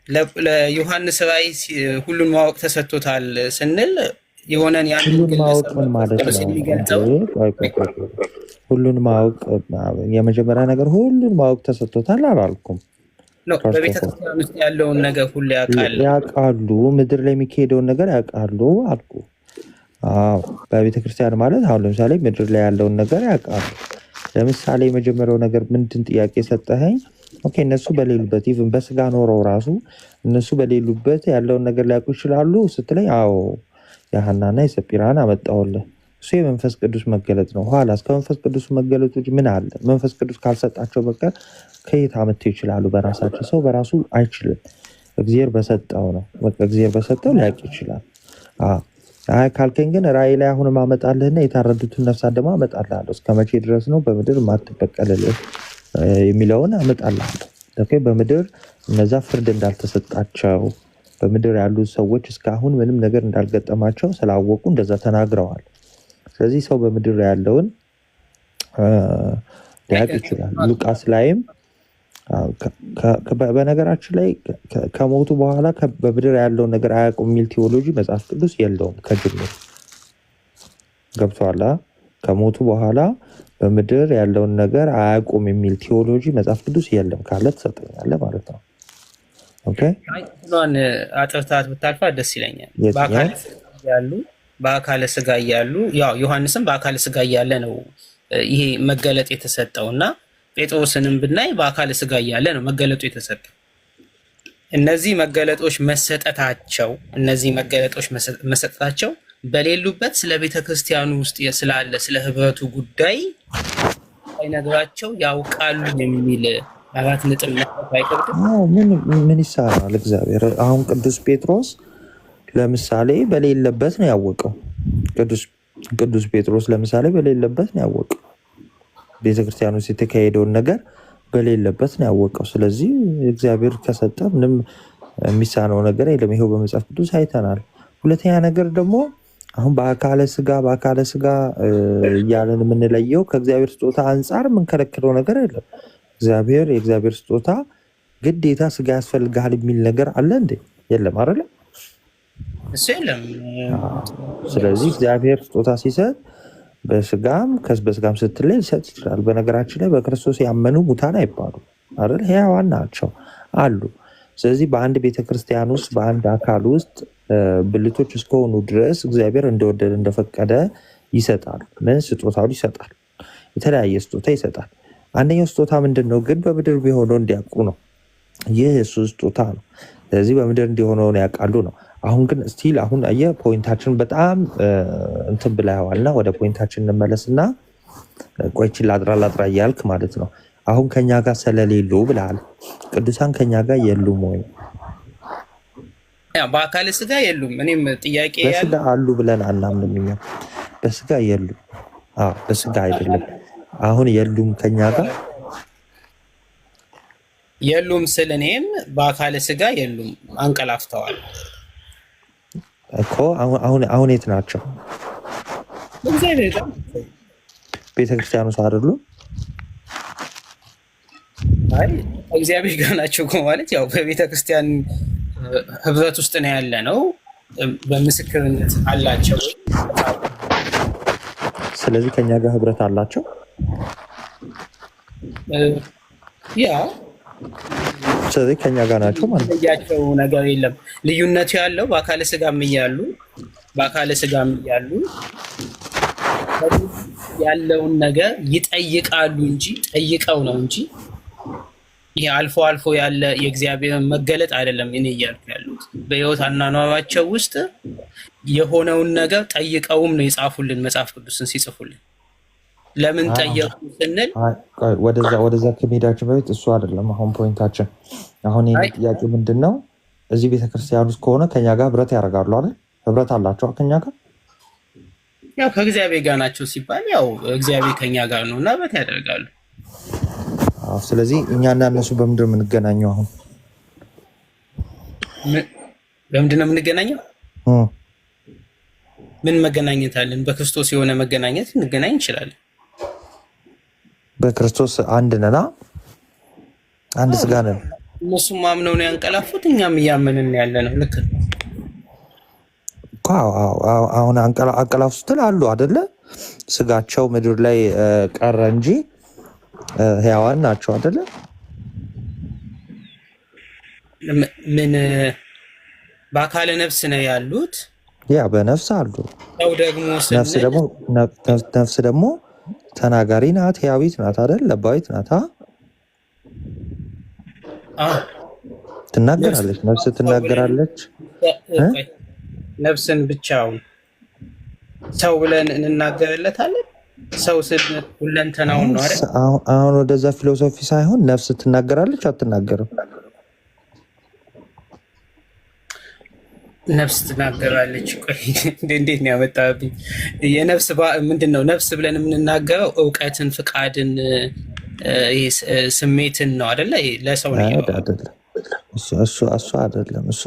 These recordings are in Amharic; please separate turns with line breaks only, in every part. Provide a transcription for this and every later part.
ለዮሐንስ ራእይ ሁሉን ማወቅ ተሰጥቶታል ስንል የሆነን ያንን
ሁሉን ማወቅ
ግለሰብ
ምን ማለት ነው?
የሚገልጸው
ሁሉን ማወቅ የመጀመሪያ ነገር ሁሉን ማወቅ ተሰጥቶታል አላልኩም።
ነው። በቤተክርስቲያን ውስጥ ያለውን ነገር ሁሉ
ያውቃሉ። ምድር ላይ የሚካሄደውን ነገር ያውቃሉ አልኩ። በቤተክርስቲያን ማለት አሁን ለምሳሌ ምድር ላይ ያለውን ነገር ያውቃሉ። ለምሳሌ የመጀመሪያው ነገር ምንድን ጥያቄ ሰጠኸኝ? ኦኬ እነሱ በሌሉበት ኢቭን በስጋ ኖረው ራሱ እነሱ በሌሉበት ያለውን ነገር ሊያውቁ ይችላሉ ስትለኝ፣ አዎ የሐናና የሰጲራን አመጣሁልህ። እሱ የመንፈስ ቅዱስ መገለጥ ነው። ኋላ እስከ መንፈስ ቅዱስ መገለጦች ምን አለ? መንፈስ ቅዱስ ካልሰጣቸው በቀር ከየት አመጥተው ይችላሉ? በራሳቸው ሰው በራሱ አይችልም። እግዚአብሔር በሰጠው ነው። በቃ እግዚአብሔር በሰጠው ሊያውቅ ይችላል። አይ ካልከኝ ግን ራእይ ላይ አሁንም አመጣልህና የታረዱትን ነፍሳት ደግሞ አመጣልሃለሁ። እስከ መቼ ድረስ ነው በምድር ማትበቀልልህ የሚለውን አመጣልሃለሁ። በምድር እነዛ ፍርድ እንዳልተሰጣቸው በምድር ያሉ ሰዎች እስካሁን ምንም ነገር እንዳልገጠማቸው ስላወቁ እንደዛ ተናግረዋል። ስለዚህ ሰው በምድር ያለውን ሊያውቅ ይችላል። ሉቃስ ላይም በነገራችን ላይ ከሞቱ በኋላ በምድር ያለውን ነገር አያውቁም የሚል ቴዎሎጂ መጽሐፍ ቅዱስ የለውም ከጅምሩ። ገብቶሃል? ከሞቱ በኋላ በምድር ያለውን ነገር አያውቁም የሚል ቴዎሎጂ መጽሐፍ ቅዱስ የለም። ካለ ትሰጠኛለህ ማለት ነው።
ኦኬ አጥርታት ብታልፋ ደስ ይለኛል። በአካለ ስጋ እያሉ ያው ዮሐንስም በአካለ ስጋ እያለ ነው ይሄ መገለጥ የተሰጠው እና ጴጥሮስንም ብናይ በአካለ ስጋ እያለ ነው መገለጡ የተሰጠው። እነዚህ መገለጦች መሰጠታቸው በሌሉበት ስለ ቤተ ክርስቲያኑ ውስጥ ስላለ ስለ ህብረቱ ጉዳይ አይነግራቸው ያውቃሉ የሚል 4 ነጥብ አይከብድም?
ምን ይሰራል? እግዚአብሔር አሁን ቅዱስ ጴጥሮስ ለምሳሌ በሌለበት ነው ያወቀው። ቅዱስ ጴጥሮስ ለምሳሌ በሌለበት ነው ያወቀው። ቤተክርስቲያን ውስጥ የተካሄደውን ነገር በሌለበት ነው ያወቀው። ስለዚህ እግዚአብሔር ከሰጠ ምንም የሚሳነው ነገር የለም። ይሄው በመጽሐፍ ቅዱስ አይተናል። ሁለተኛ ነገር ደግሞ አሁን በአካለ ስጋ እያለን የምንለየው ከእግዚአብሔር ስጦታ አንጻር የምንከለክለው ነገር የለም። የእግዚአብሔር ስጦታ ግዴታ ስጋ ያስፈልግሃል የሚል ነገር አለ እንዴ? የለም አይደለ?
እሱ የለም።
ስለዚህ እግዚአብሔር ስጦታ ሲሰጥ በስጋም ስትለይ ሊሰጥ ይችላል። በነገራችን ላይ በክርስቶስ ያመኑ ሙታን አይባሉ አይደል? ሕያዋን ናቸው አሉ። ስለዚህ በአንድ ቤተክርስቲያን ውስጥ በአንድ አካል ውስጥ ብልቶች እስከሆኑ ድረስ እግዚአብሔር እንደወደደ እንደፈቀደ ይሰጣል። ምን ስጦታውን ይሰጣል? የተለያየ ስጦታ ይሰጣል። አንደኛው ስጦታ ምንድን ነው ግን? በምድር ቢሆነው እንዲያውቁ ነው። ይህ እሱ ስጦታ ነው። ስለዚህ በምድር እንዲሆነውን ያውቃሉ ነው። አሁን ግን ስቲል አሁን አየህ ፖይንታችን በጣም እንትን ብለዋልና ወደ ፖይንታችን እንመለስና ቆይችን ላጥራ እያልክ ማለት ነው። አሁን ከኛ ጋር ስለሌሉ ብለሃል። ቅዱሳን ከኛ ጋር የሉም ወይ?
በአካለ ስጋ የሉም። እኔም ጥያቄ
በስጋ አሉ ብለን አናምንም እኛ። በስጋ የሉም። በስጋ አይደለም። አሁን የሉም ከኛ ጋር
የሉም ስል እኔም በአካለ ስጋ የሉም፣ አንቀላፍተዋል
እኮ። አሁን የት ናቸው? ቤተክርስቲያኑ ውስጥ አይደሉ?
አይ እግዚአብሔር ጋር ናቸው ማለት ያው በቤተክርስቲያን ህብረት ውስጥ ነው ያለ ነው። በምስክርነት አላቸው።
ስለዚህ ከኛ ጋር ህብረት አላቸው።
ያ
ስለዚህ ከኛ ጋር ናቸው ማለት ነው።
ያቸው ነገር የለም። ልዩነቱ ያለው በአካለ ስጋም እያሉ ያለውን ነገር ይጠይቃሉ እንጂ ጠይቀው ነው እንጂ ይሄ አልፎ አልፎ ያለ የእግዚአብሔርን መገለጥ አይደለም። እኔ እያልኩ ያሉት በህይወት አኗኗራቸው ውስጥ የሆነውን ነገር ጠይቀውም ነው የጻፉልን። መጽሐፍ ቅዱስን ሲጽፉልን ለምን ጠየቁ ስንል
ወደዛ ከመሄዳችን በፊት እሱ አይደለም አሁን ፖይንታችን። አሁን ይሄ ጥያቄ ምንድን ነው? እዚህ ቤተክርስቲያን ውስጥ ከሆነ ከኛ ጋር ህብረት ያደርጋሉ አይደል? ህብረት አላቸው ከኛ ጋር።
ያው ከእግዚአብሔር ጋር ናቸው ሲባል ያው እግዚአብሔር ከኛ ጋር ነው እና ህብረት ያደርጋሉ።
ስለዚህ እኛና እነሱ በምንድን ነው የምንገናኘው? አሁን
በምንድን ነው የምንገናኘው? ምን መገናኘት አለን? በክርስቶስ የሆነ መገናኘት እንገናኝ እንችላለን።
በክርስቶስ አንድ ነና፣ አንድ ስጋ ነን።
እነሱም አምነው ነው ያንቀላፉት፣ እኛም እያመንን ያለ ነው። ልክ ነው።
አሁን አንቀላፉ ስትል አሉ አደለ? ስጋቸው ምድር ላይ ቀረ እንጂ ሕያዋን ናቸው አደለ?
ምን በአካለ ነፍስ ነው ያሉት?
ያ በነፍስ አሉ።
ሰው ደግሞ
ነፍስ ደግሞ ተናጋሪ ናት፣ ሕያዊት ናት አደል? ለባዊት ናት። ትናገራለች፣ ነፍስ ትናገራለች።
ነፍስን ብቻውን ሰው ብለን እንናገርለታለን። ሰው ስል ሁለንተናውን ነው አይደል?
አሁን ወደዛ ፊሎሶፊ ሳይሆን ነፍስ ትናገራለች አትናገርም?
ነፍስ ትናገራለች። ቆይ እንዴት ነው ያመጣብኝ? የነፍስ ምንድን ነው? ነፍስ ብለን የምንናገረው እውቀትን፣ ፍቃድን፣ ስሜትን ነው አይደለ? ለሰው ነው
አይደለም። እሱ አይደለም። እሱ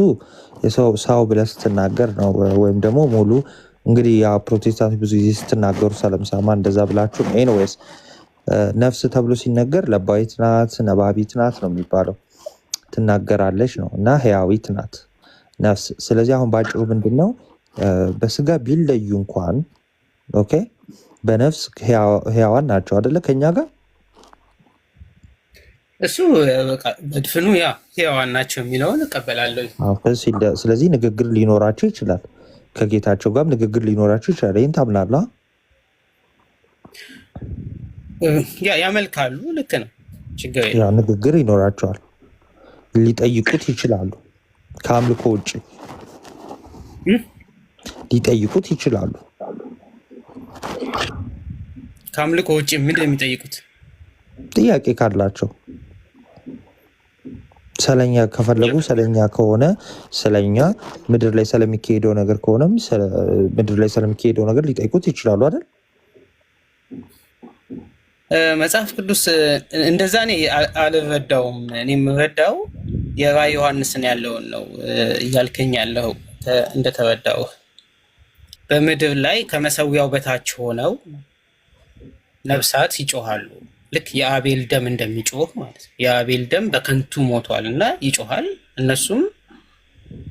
የሰው ሰው ብለህ ስትናገር ነው። ወይም ደግሞ ሙሉ እንግዲህ ያ ፕሮቴስታንት ብዙ ጊዜ ስትናገሩ ሰለምሳማ እንደዛ ብላችሁ ነው። ኤኒዌይስ ነፍስ ተብሎ ሲነገር ለባዊት ናት፣ ነባቢት ናት ነው የሚባለው። ትናገራለች ነው እና ሕያዊት ናት ነፍስ። ስለዚህ አሁን ባጭሩ ምንድን ነው በስጋ ቢለዩ እንኳን ኦኬ፣ በነፍስ ሕያዋን ናቸው አደለ? ከኛ ጋር
እሱ በድፍኑ ያ ሕያዋን ናቸው የሚለውን እቀበላለሁ።
ስለዚህ ንግግር ሊኖራቸው ይችላል፣ ከጌታቸው ጋርም ንግግር ሊኖራቸው ይችላል። ይህን ታምናለህ?
ያመልካሉ። ልክ ነው፣ ችግር
ንግግር ይኖራቸዋል፣ ሊጠይቁት ይችላሉ። ከአምልኮ ውጭ ሊጠይቁት ይችላሉ።
ከአምልኮ ውጭ ምን የሚጠይቁት?
ጥያቄ ካላቸው ስለኛ ከፈለጉ ስለኛ ከሆነ ስለኛ ምድር ላይ ስለሚካሄደው ነገር ከሆነም ምድር ላይ ስለሚካሄደው ነገር ሊጠይቁት ይችላሉ አይደል?
መጽሐፍ ቅዱስ እንደዛ እኔ አልረዳውም። እኔ የምረዳው የራዕየ ዮሐንስን ያለውን ነው እያልከኝ ያለው እንደተረዳው። በምድር ላይ ከመሰዊያው በታች ሆነው ነፍሳት ይጮሃሉ። ልክ የአቤል ደም እንደሚጮህ ማለት ነው። የአቤል ደም በከንቱ ሞቷል እና ይጮሃል። እነሱም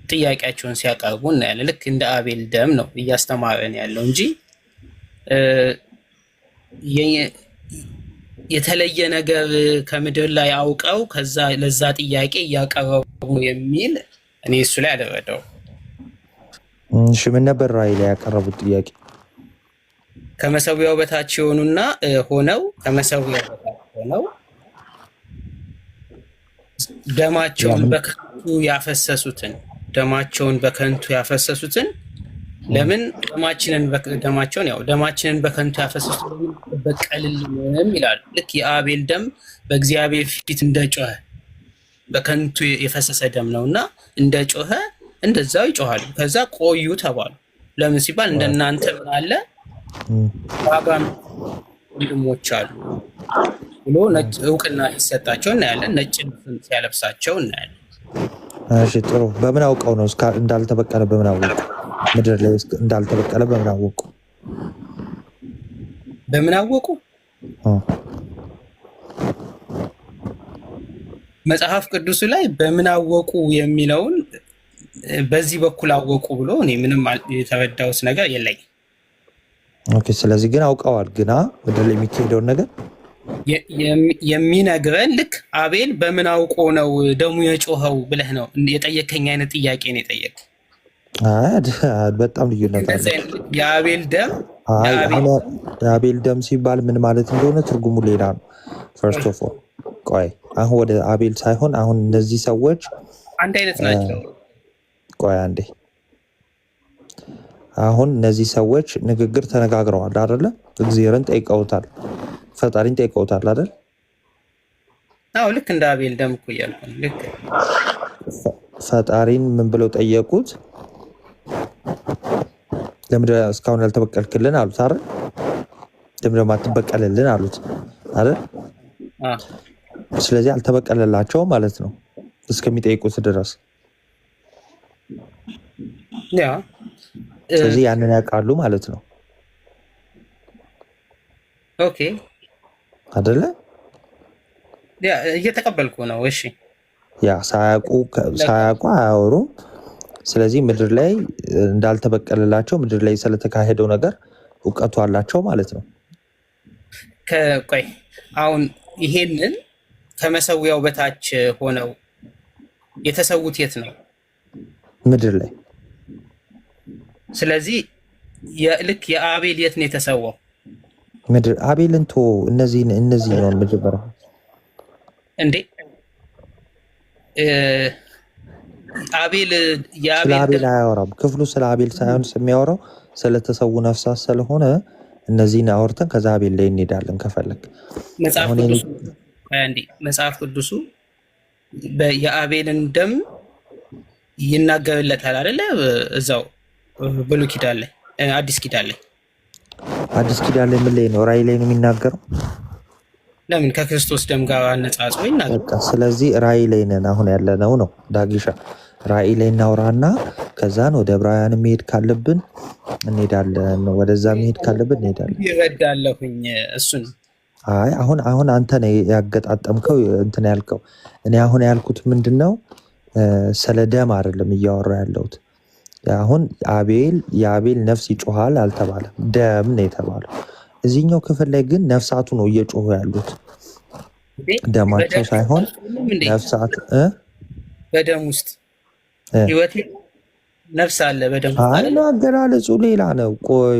ጥያቄያቸውን ሲያቀርቡ እናያለን። ልክ እንደ አቤል ደም ነው እያስተማረን ያለው እንጂ የተለየ ነገር ከምድር ላይ አውቀው ከዛ ለዛ ጥያቄ እያቀረቡ የሚል እኔ እሱ ላይ አደረደው።
እሺ ምን ነበር ራዕይ ላይ ያቀረቡት ጥያቄ?
ከመሰዊያው በታች የሆኑና ሆነው ከመሰዊያው በታች ሆነው ደማቸውን በከንቱ ያፈሰሱትን ለምን ደማችንን በከንቱ ያፈሰሱትን በቀልልንም ይላሉ። ልክ የአቤል ደም በእግዚአብሔር ፊት እንደጮኸ በከንቱ የፈሰሰ ደም ነውና እንደጮኸ እንደዛው ይጮሃሉ። ከዛ ቆዩ ተባሉ። ለምን ሲባል እንደናንተ ምን አለ ዋጋም ወንድሞች አሉ ብሎ ነጭ እውቅና ሲሰጣቸው እናያለን። ነጭ ሲያለብሳቸው እናያለን።
እሺ ጥሩ። በምን አውቀው ነው እንዳልተበቀለ? በምን አወቁ? ምድር ላይ እንዳልተበቀለ በምን አወቁ?
መጽሐፍ ቅዱሱ ላይ በምን አወቁ የሚለውን በዚህ በኩል አወቁ ብሎ እኔ ምንም የተረዳሁት ነገር የለኝም።
ኦኬ። ስለዚህ ግን አውቀዋል። ግና ምድር ላይ የሚካሄደውን ነገር
የሚነግረን ልክ አቤል በምን አውቆ ነው ደሙ የጮኸው ብለህ ነው የጠየከኝ አይነት ጥያቄ ነው የጠየቅ።
በጣም ልዩነት አለ። የአቤል ደም ሲባል ምን ማለት እንደሆነ ትርጉሙ ሌላ ነው። ፈርስት ኦፍ ኦል ቆይ፣ አሁን ወደ አቤል ሳይሆን አሁን እነዚህ ሰዎች
አንድ አይነት ናቸው።
ቆይ አንዴ፣ አሁን እነዚህ ሰዎች ንግግር ተነጋግረዋል አይደለ? እግዚአብሔርን ጠይቀውታል፣ ፈጣሪን ጠይቀውታል አይደል?
አዎ ልክ እንደ አቤል ደም እኮ እያልኩ ልክ
ፈጣሪን ምን ብለው ጠየቁት? ለምንድን እስካሁን ያልተበቀልክልን አሉት አይደል? ለምንድን ማትበቀልልን አሉት አይደል? ስለዚህ አልተበቀለላቸውም ማለት ነው እስከሚጠይቁት ድረስ።
ያ
ስለዚህ ያንን ያውቃሉ ማለት ነው።
ኦኬ
አይደለ?
ያ እየተቀበልኩ ነው። እሺ
ያ ሳያውቁ አያወሩም። ስለዚህ ምድር ላይ እንዳልተበቀለላቸው ምድር ላይ ስለተካሄደው ነገር እውቀቱ አላቸው ማለት ነው።
ቆይ አሁን ይሄንን ከመሰዊያው በታች ሆነው የተሰዉት የት ነው?
ምድር ላይ።
ስለዚህ ልክ የአቤል የት ነው የተሰዋው?
ምድር። አቤልን ቶ እነዚህ ነው መጀመሪያ
እንዴ አቤል
ስለ አቤል አያወራም ክፍሉ። ስለ አቤል ሳይሆን የሚያወራው ስለተሰዉ ነፍሳት ስለሆነ እነዚህን አውርተን ከዛ አቤል ላይ እንሄዳለን ከፈለግ።
መጽሐፍ ቅዱሱ የአቤልን ደም ይናገርለታል አይደለ? እዛው ብሉይ ኪዳን ላይ አዲስ ኪዳን ላይ ምን
ላይ ነው? ራእይ ላይ ነው የሚናገረው።
ለምን ከክርስቶስ ደም ጋር አነጻጽሮ ይናገር?
ስለዚህ ራእይ ላይ ነን አሁን ያለነው ነው ዳጊሻ። ራእይ ላይ እናውራና ከዛን ወደ ዕብራውያን መሄድ ካለብን እንሄዳለን፣ ወደዛ መሄድ ካለብን እንሄዳለን።
ይረዳለሁኝ እሱን።
አይ አሁን አንተ ነው ያገጣጠምከው እንትን ያልከው። እኔ አሁን ያልኩት ምንድነው ስለ ደም አይደለም እያወራ ያለሁት። አሁን የአቤል ነፍስ ይጮሃል አልተባለም፣ ደም ነው የተባለው። እዚህኛው ክፍል ላይ ግን ነፍሳቱ ነው እየጮሁ ያሉት፣ ደማቸው ሳይሆን ነፍሳት።
በደም ውስጥ ህይወት ነፍስ አለ በደም ውስጥ
አለ። አገላለጹ ሌላ ነው። ቆይ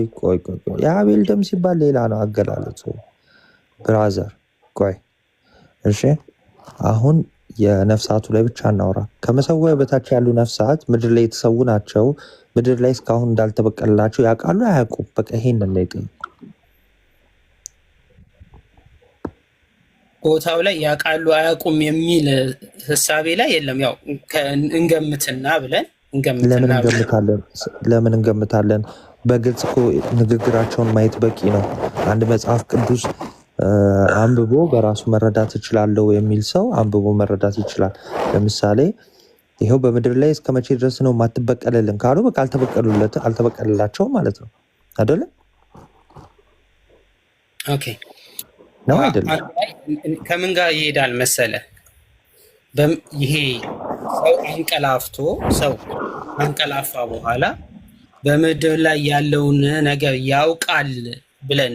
የአቤል ደም ሲባል ሌላ ነው አገላለጹ ብራዘር። ቆይ እሺ፣ አሁን የነፍሳቱ ላይ ብቻ እናውራ። ከመሰዊያው በታች ያሉ ነፍሳት ምድር ላይ የተሰዉ ናቸው። ምድር ላይ እስካሁን እንዳልተበቀለላቸው ያውቃሉ አያውቁም? በቃ ይሄንን ነው የጠየቁት።
ቦታው ላይ ያውቃሉ አያውቁም የሚል ህሳቤ ላይ የለም። ያው እንገምትና ብለን
ለምን እንገምታለን? በግልጽ እኮ ንግግራቸውን ማየት በቂ ነው። አንድ መጽሐፍ ቅዱስ አንብቦ በራሱ መረዳት እችላለሁ የሚል ሰው አንብቦ መረዳት ይችላል። ለምሳሌ ይሄው በምድር ላይ እስከ መቼ ድረስ ነው የማትበቀልልን ካሉ በቃ አልተበቀልላቸውም ማለት ነው አይደለም?
ኦኬ
ነው አይደለም?
ከምን ጋር ይሄዳል መሰለ? ይሄ ሰው አንቀላፋ በኋላ በምድር ላይ ያለውን ነገር ያውቃል ብለን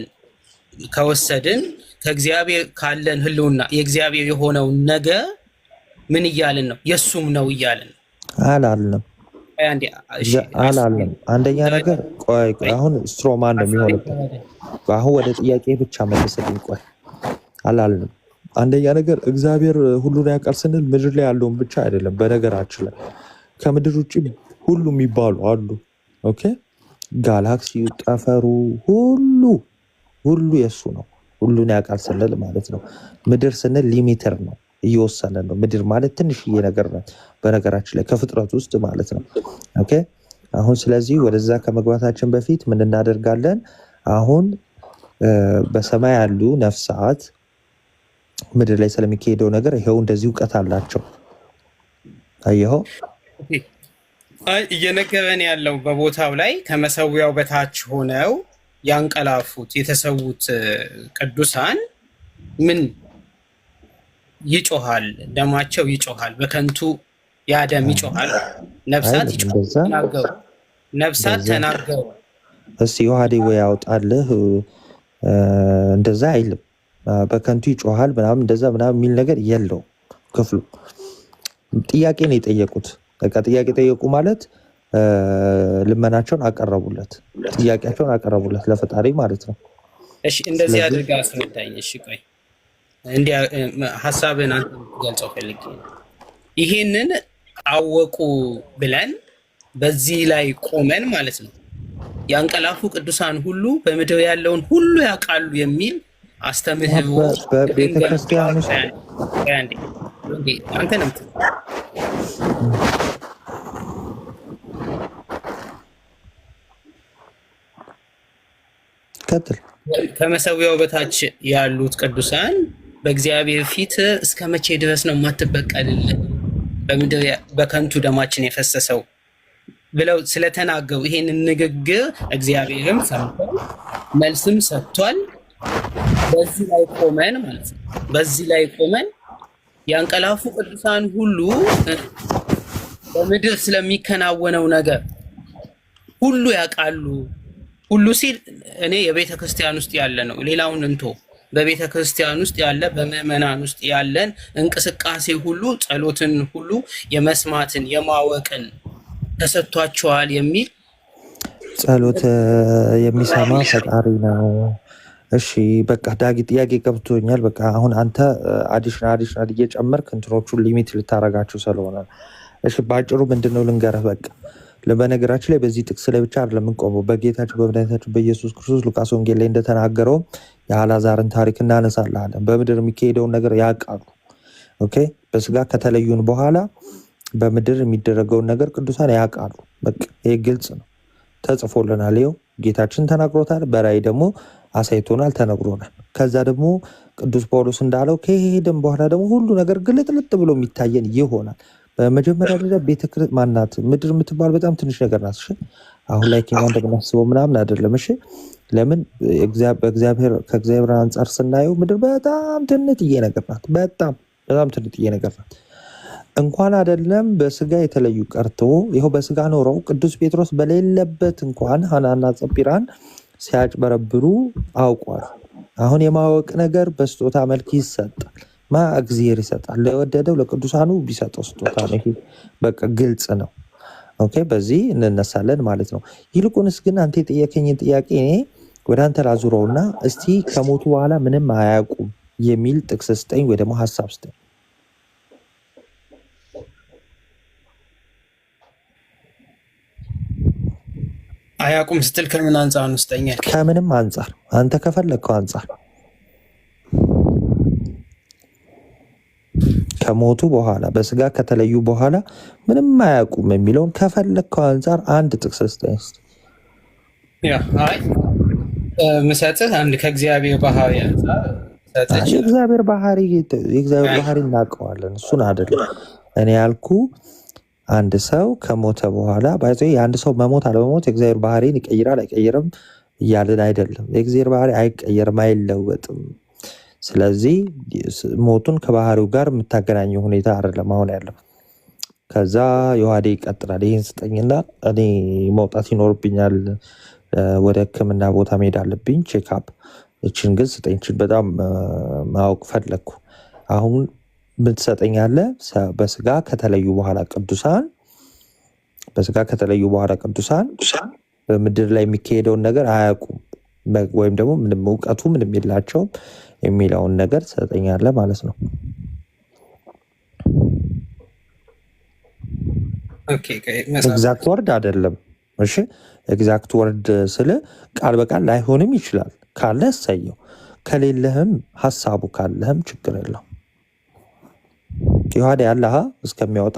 ከወሰድን ከእግዚአብሔር ካለን ህልውና የእግዚአብሔር የሆነው ነገር ምን እያልን ነው? የሱም ነው እያልን ነው
አላልንም? አንደኛ ነገር ቆይ አሁን ስትሮማን ነው የሚሆነው። አሁን ወደ ጥያቄ ብቻ መልስልኝ። ቆይ አላልንም? አንደኛ ነገር እግዚአብሔር ሁሉን ያውቃል ስንል ምድር ላይ ያለውን ብቻ አይደለም። በነገራችን ላይ ከምድር ውጭ ሁሉ የሚባሉ አሉ። ኦኬ ጋላክሲው፣ ጠፈሩ ሁሉ የሱ ነው። ሁሉን ያውቃል ስንል ማለት ነው። ምድር ስንል ሊሚተር ነው፣ እየወሰነ ነው። ምድር ማለት ትንሽዬ ነገር ነው በነገራችን ላይ ከፍጥረት ውስጥ ማለት ነው። ኦኬ አሁን ስለዚህ ወደዛ ከመግባታችን በፊት ምን እናደርጋለን? አሁን በሰማይ ያሉ ነፍሳት ምድር ላይ ስለሚካሄደው ነገር ይሄው እንደዚህ እውቀት አላቸው። አየኸው?
እየነገረን ያለው በቦታው ላይ ከመሰዊያው በታች ሆነው ያንቀላፉት የተሰዉት ቅዱሳን ምን ይጮሃል? ደማቸው ይጮሃል፣ በከንቱ ያ ደም ይጮሃል። ነፍሳት ተናገሩ።
እስቲ ዮሐዴ ወይ ያውጣልህ። እንደዛ አይልም። በከንቱ ይጮሃል ምናምን እንደዛ ምናምን የሚል ነገር የለውም ክፍሉ። ጥያቄ ነው የጠየቁት። በቃ ጥያቄ ጠየቁ ማለት ልመናቸውን አቀረቡለት፣ ጥያቄያቸውን አቀረቡለት ለፈጣሪ ማለት ነው።
እሺ እንደዚህ አድርጋ አስረዳኝ። እሺ ቆይ እንዲያ ሐሳብን አንተ ገልጸው ፈልጌ ይሄንን አወቁ ብለን በዚህ ላይ ቆመን ማለት ነው ያንቀላፉ ቅዱሳን ሁሉ በምድር ያለውን ሁሉ ያውቃሉ የሚል አስተምህሮ
በቤተክርስቲያን ውስጥ
አንተ ነው ከመሰዊያው በታች ያሉት ቅዱሳን በእግዚአብሔር ፊት እስከ መቼ ድረስ ነው የማትበቀልልን በምድር በከንቱ ደማችን የፈሰሰው ብለው ስለተናገሩ ይሄንን ንግግር እግዚአብሔርም ሰምቷል፣ መልስም ሰጥቷል። በዚህ ላይ ቆመን ማለት ነው በዚህ ላይ ቆመን ያንቀላፉ ቅዱሳን ሁሉ በምድር ስለሚከናወነው ነገር ሁሉ ያውቃሉ። ሁሉ ሲል እኔ የቤተ ክርስቲያን ውስጥ ያለ ነው፣ ሌላውን እንቶ በቤተ ክርስቲያን ውስጥ ያለ በምዕመናን ውስጥ ያለን እንቅስቃሴ ሁሉ ጸሎትን ሁሉ የመስማትን የማወቅን ተሰጥቷቸዋል የሚል
ጸሎት የሚሰማ ፈጣሪ ነው። እሺ በቃ ዳጊ ጥያቄ ገብቶኛል። በቃ አሁን አንተ አዲሽናል እየጨመርክ እንትኖቹን ሊሚት ልታረጋቸው ስለሆነ እሺ በአጭሩ ምንድነው ልንገርህ። በቃ በነገራችን ላይ በዚህ ጥቅስ ላይ ብቻ አይደለም የምንቆመው። በጌታችን በመድኃኒታችን በኢየሱስ ክርስቶስ ሉቃስ ወንጌል ላይ እንደተናገረው የአልዓዛርን ታሪክ እናነሳለን። በምድር የሚካሄደውን ነገር ያውቃሉ። ኦኬ በስጋ ከተለዩን በኋላ በምድር የሚደረገውን ነገር ቅዱሳን ያውቃሉ። በቃ ይህ ግልጽ ነው፣ ተጽፎልናል። ይኸው ጌታችን ተናግሮታል፣ በራእይ ደግሞ አሳይቶናል፣ ተነግሮናል። ከዛ ደግሞ ቅዱስ ጳውሎስ እንዳለው ከሄደን በኋላ ደግሞ ሁሉ ነገር ግልጥልጥ ብሎ የሚታየን ይሆናል። በመጀመሪያ ደረጃ ቤተክርስቲያን ማናት? ምድር የምትባል በጣም ትንሽ ነገር ናት። እሺ አሁን ላይ ከኛ እንደምናስበው ምናምን አይደለም። እሺ ለምን ከእግዚአብሔር አንጻር ስናየው ምድር በጣም ትንጥዬ ነገር ናት። በጣም ትንጥዬ ነገር ናት። እንኳን አይደለም በስጋ የተለዩ ቀርቶ ይኸው በስጋ ኖረው ቅዱስ ጴጥሮስ በሌለበት እንኳን ሐናና ሰጲራን ሲያጭበረብሩ አውቋል። አሁን የማወቅ ነገር በስጦታ መልክ ይሰጣል። እግዚአብሔር ይሰጣል ለወደደው ለቅዱሳኑ ቢሰጠው ስጦታ ነው። ይሄ በቃ ግልጽ ነው። ኦኬ በዚህ እንነሳለን ማለት ነው። ይልቁንስ ግን አንተ የጠየከኝን ጥያቄ እኔ ወደ አንተ ላዙረውና እስቲ ከሞቱ በኋላ ምንም አያውቁም የሚል ጥቅስ ስጠኝ ወይ ደግሞ ሀሳብ ስጠኝ።
አያውቁም ስትል ከምን አንጻር ነው ስጠኛል?
ከምንም አንጻር አንተ ከፈለግከው አንጻር ከሞቱ በኋላ በስጋ ከተለዩ በኋላ ምንም አያውቁም የሚለውን ከፈለግከው አንጻር አንድ ጥቅስ ስጠኝ።
ምሰጥህ አንድ ከእግዚአብሔር ባህሪ አንጻር
የእግዚአብሔር ባህሪ እናውቀዋለን፣ እሱን አይደለም እኔ ያልኩ። አንድ ሰው ከሞተ በኋላ የአንድ ሰው መሞት አለመሞት የእግዚአብሔር ባህሪን ይቀይራል አይቀይርም እያልን አይደለም። የእግዚአብሔር ባህሪ አይቀየርም፣ አይለወጥም። ስለዚህ ሞቱን ከባህሪው ጋር የምታገናኘው ሁኔታ አይደለም አሁን ያለው። ከዛ ዮሐዴ ይቀጥላል። ይህን ስጠኝና እኔ መውጣት ይኖርብኛል፣ ወደ ሕክምና ቦታ መሄድ አለብኝ ቼክአፕ። እችን ግን ስጠኝ፣ እችን በጣም ማወቅ ፈለግኩ። አሁን ምን ትሰጠኛለህ? በስጋ ከተለዩ በኋላ ቅዱሳን በምድር ላይ የሚካሄደውን ነገር አያውቁም ወይም ደግሞ ምንም እውቀቱ ምንም የላቸውም የሚለውን ነገር ትሰጠኛለህ ማለት ነው። ኤግዛክት ወርድ አይደለም። እሺ ኤግዛክት ወርድ ስለ ቃል በቃል ላይሆንም ይችላል። ካለ እሰየው፣ ከሌለህም ሀሳቡ ካለህም ችግር የለው። ዮሐዴ ያለህ እስከሚያወጣ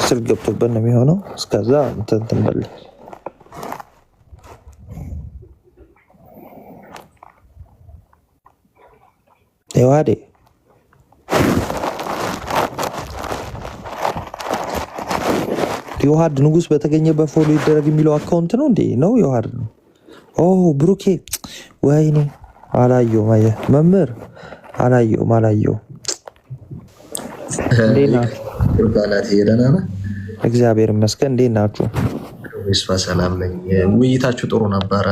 ስል ገብቶበት ነው የሚሆነው። እስከዛ እንትን በል ዮሐዴ ዮሐድ ንጉስ በተገኘበት ፎሎ ይደረግ የሚለው አካውንት ነው እንዴ? ነው ዮሐድ ነው። ብሩኬ ወይኔ አላየውም። አየህ መምህር አላየውም። እግዚአብሔር ይመስገን። እንዴት ናችሁ?
ሰላም ነኝ። ውይይታችሁ ጥሩ ነበረ፣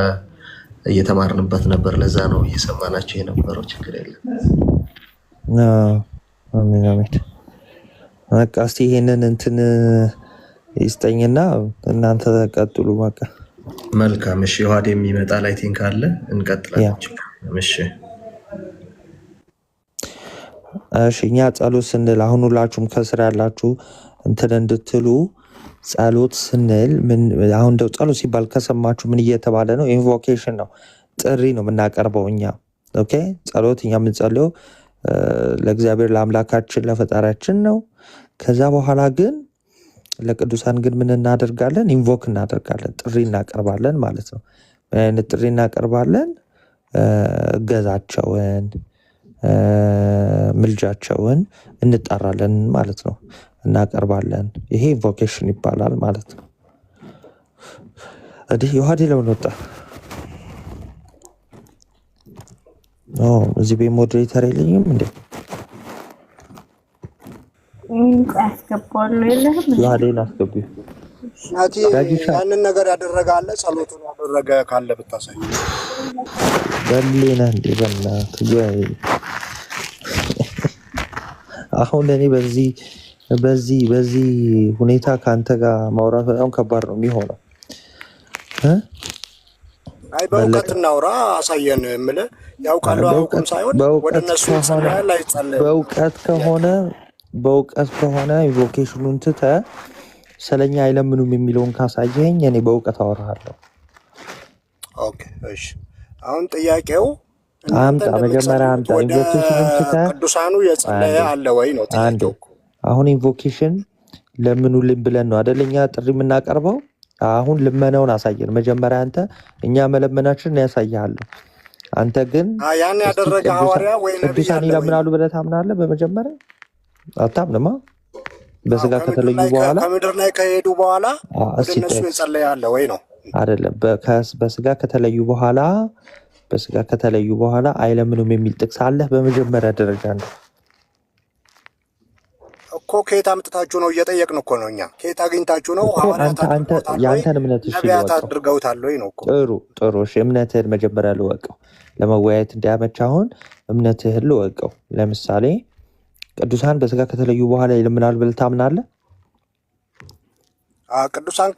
እየተማርንበት ነበር። ለዛ ነው እየሰማናቸው የነበረው። ችግር የለም።
አሜን አሜን። በቃ እስቲ ይሄንን እንትን ይስጠኝና እናንተ ቀጥሉ። በቃ
መልካም። እሺ ዮሐዴ የሚመጣ ላይ ቲንክ አለ፣ እንቀጥላለን።
እሺ እኛ ጸሎት ስንል አሁን ሁላችሁም ከስራ ያላችሁ እንትን እንድትሉ ጸሎት ስንል አሁን እንደው ጸሎት ሲባል ከሰማችሁ ምን እየተባለ ነው? ኢንቮኬሽን ነው፣ ጥሪ ነው የምናቀርበው እኛ። ኦኬ ጸሎት እኛ የምንጸልየው ለእግዚአብሔር ለአምላካችን ለፈጣሪያችን ነው። ከዛ በኋላ ግን ለቅዱሳን ግን ምን እናደርጋለን? ኢንቮክ እናደርጋለን፣ ጥሪ እናቀርባለን ማለት ነው። ምን አይነት ጥሪ እናቀርባለን? እገዛቸውን ምልጃቸውን እንጠራለን ማለት ነው፣ እናቀርባለን። ይሄ ኢንቮኬሽን ይባላል ማለት ነው። እንዲህ ዮሐዴ ለምን ወጣ? እዚህ ቤት ሞዴሬተር የለኝም እንዴ?
አስገባለሁ የለህም?
ዮሐዴን አስገቢው።
ናቲ ያንን ነገር ያደረገ አለ? ጸሎቱን ያደረገ ካለ ብታሳይ።
በሌና እንዴ በእናትህ አሁን እኔ በዚህ ሁኔታ ከአንተ ጋር ማውራት በጣም ከባድ ነው የሚሆነው።
አይ በእውቀት እናውራ፣ አሳየን። የምልህ ያውቃሉ አያውቁም ሳይሆን ወደ እነሱ ይጸልያል አይጸልይም።
በእውቀት ከሆነ ኢንቮኬሽኑን ትተህ ስለኛ አይለምኑም የሚለውን ካሳየኝ እኔ በእውቀት አወራሃለሁ።
ኦኬ እሺ። አሁን ጥያቄው
አምጣ፣ መጀመሪያ አምጣ። ኢንቮኬሽኑን ትተህ
ቅዱሳኑ የጸለየ አለ ወይ ነው ጥያቄው።
አሁን ኢንቮኬሽን ለምኑልን ብለን ነው አይደለኛ ጥሪ የምናቀርበው። አሁን ልመናውን አሳየን መጀመሪያ። አንተ እኛ መለመናችንን ያሳያለሁ። አንተ ግን
ያን ያደረገ ሐዋርያ ወይ ነብይ
ቅዱሳን ይለምናሉ ብለህ ታምናለህ? በመጀመሪያ አታምንማ። በስጋ ከተለዩ በኋላ
ከምድር ላይ ከሄዱ በኋላ እነሱ የጸለየ አለ ወይ ነው
አይደለም። በስጋ ከተለዩ በኋላ አይለምኑም የሚል ጥቅስ አለህ? በመጀመሪያ ደረጃ ነው
እኮ። ከየት አምጥታችሁ ነው እየጠየቅን እኮ ነው። እኛ ከየት አግኝታችሁ ነው?
የአንተን እምነት
ነቢያት አድርገውታል ወይ ነው እኮ።
ጥሩ እሺ፣ እምነትህን መጀመሪያ ልወቀው፣ ለመወያየት እንዲያመች። አሁን እምነትህን ልወቀው። ለምሳሌ ቅዱሳን በስጋ ከተለዩ በኋላ ይለምናሉ ብለህ ታምናለህ?
ቅዱሳን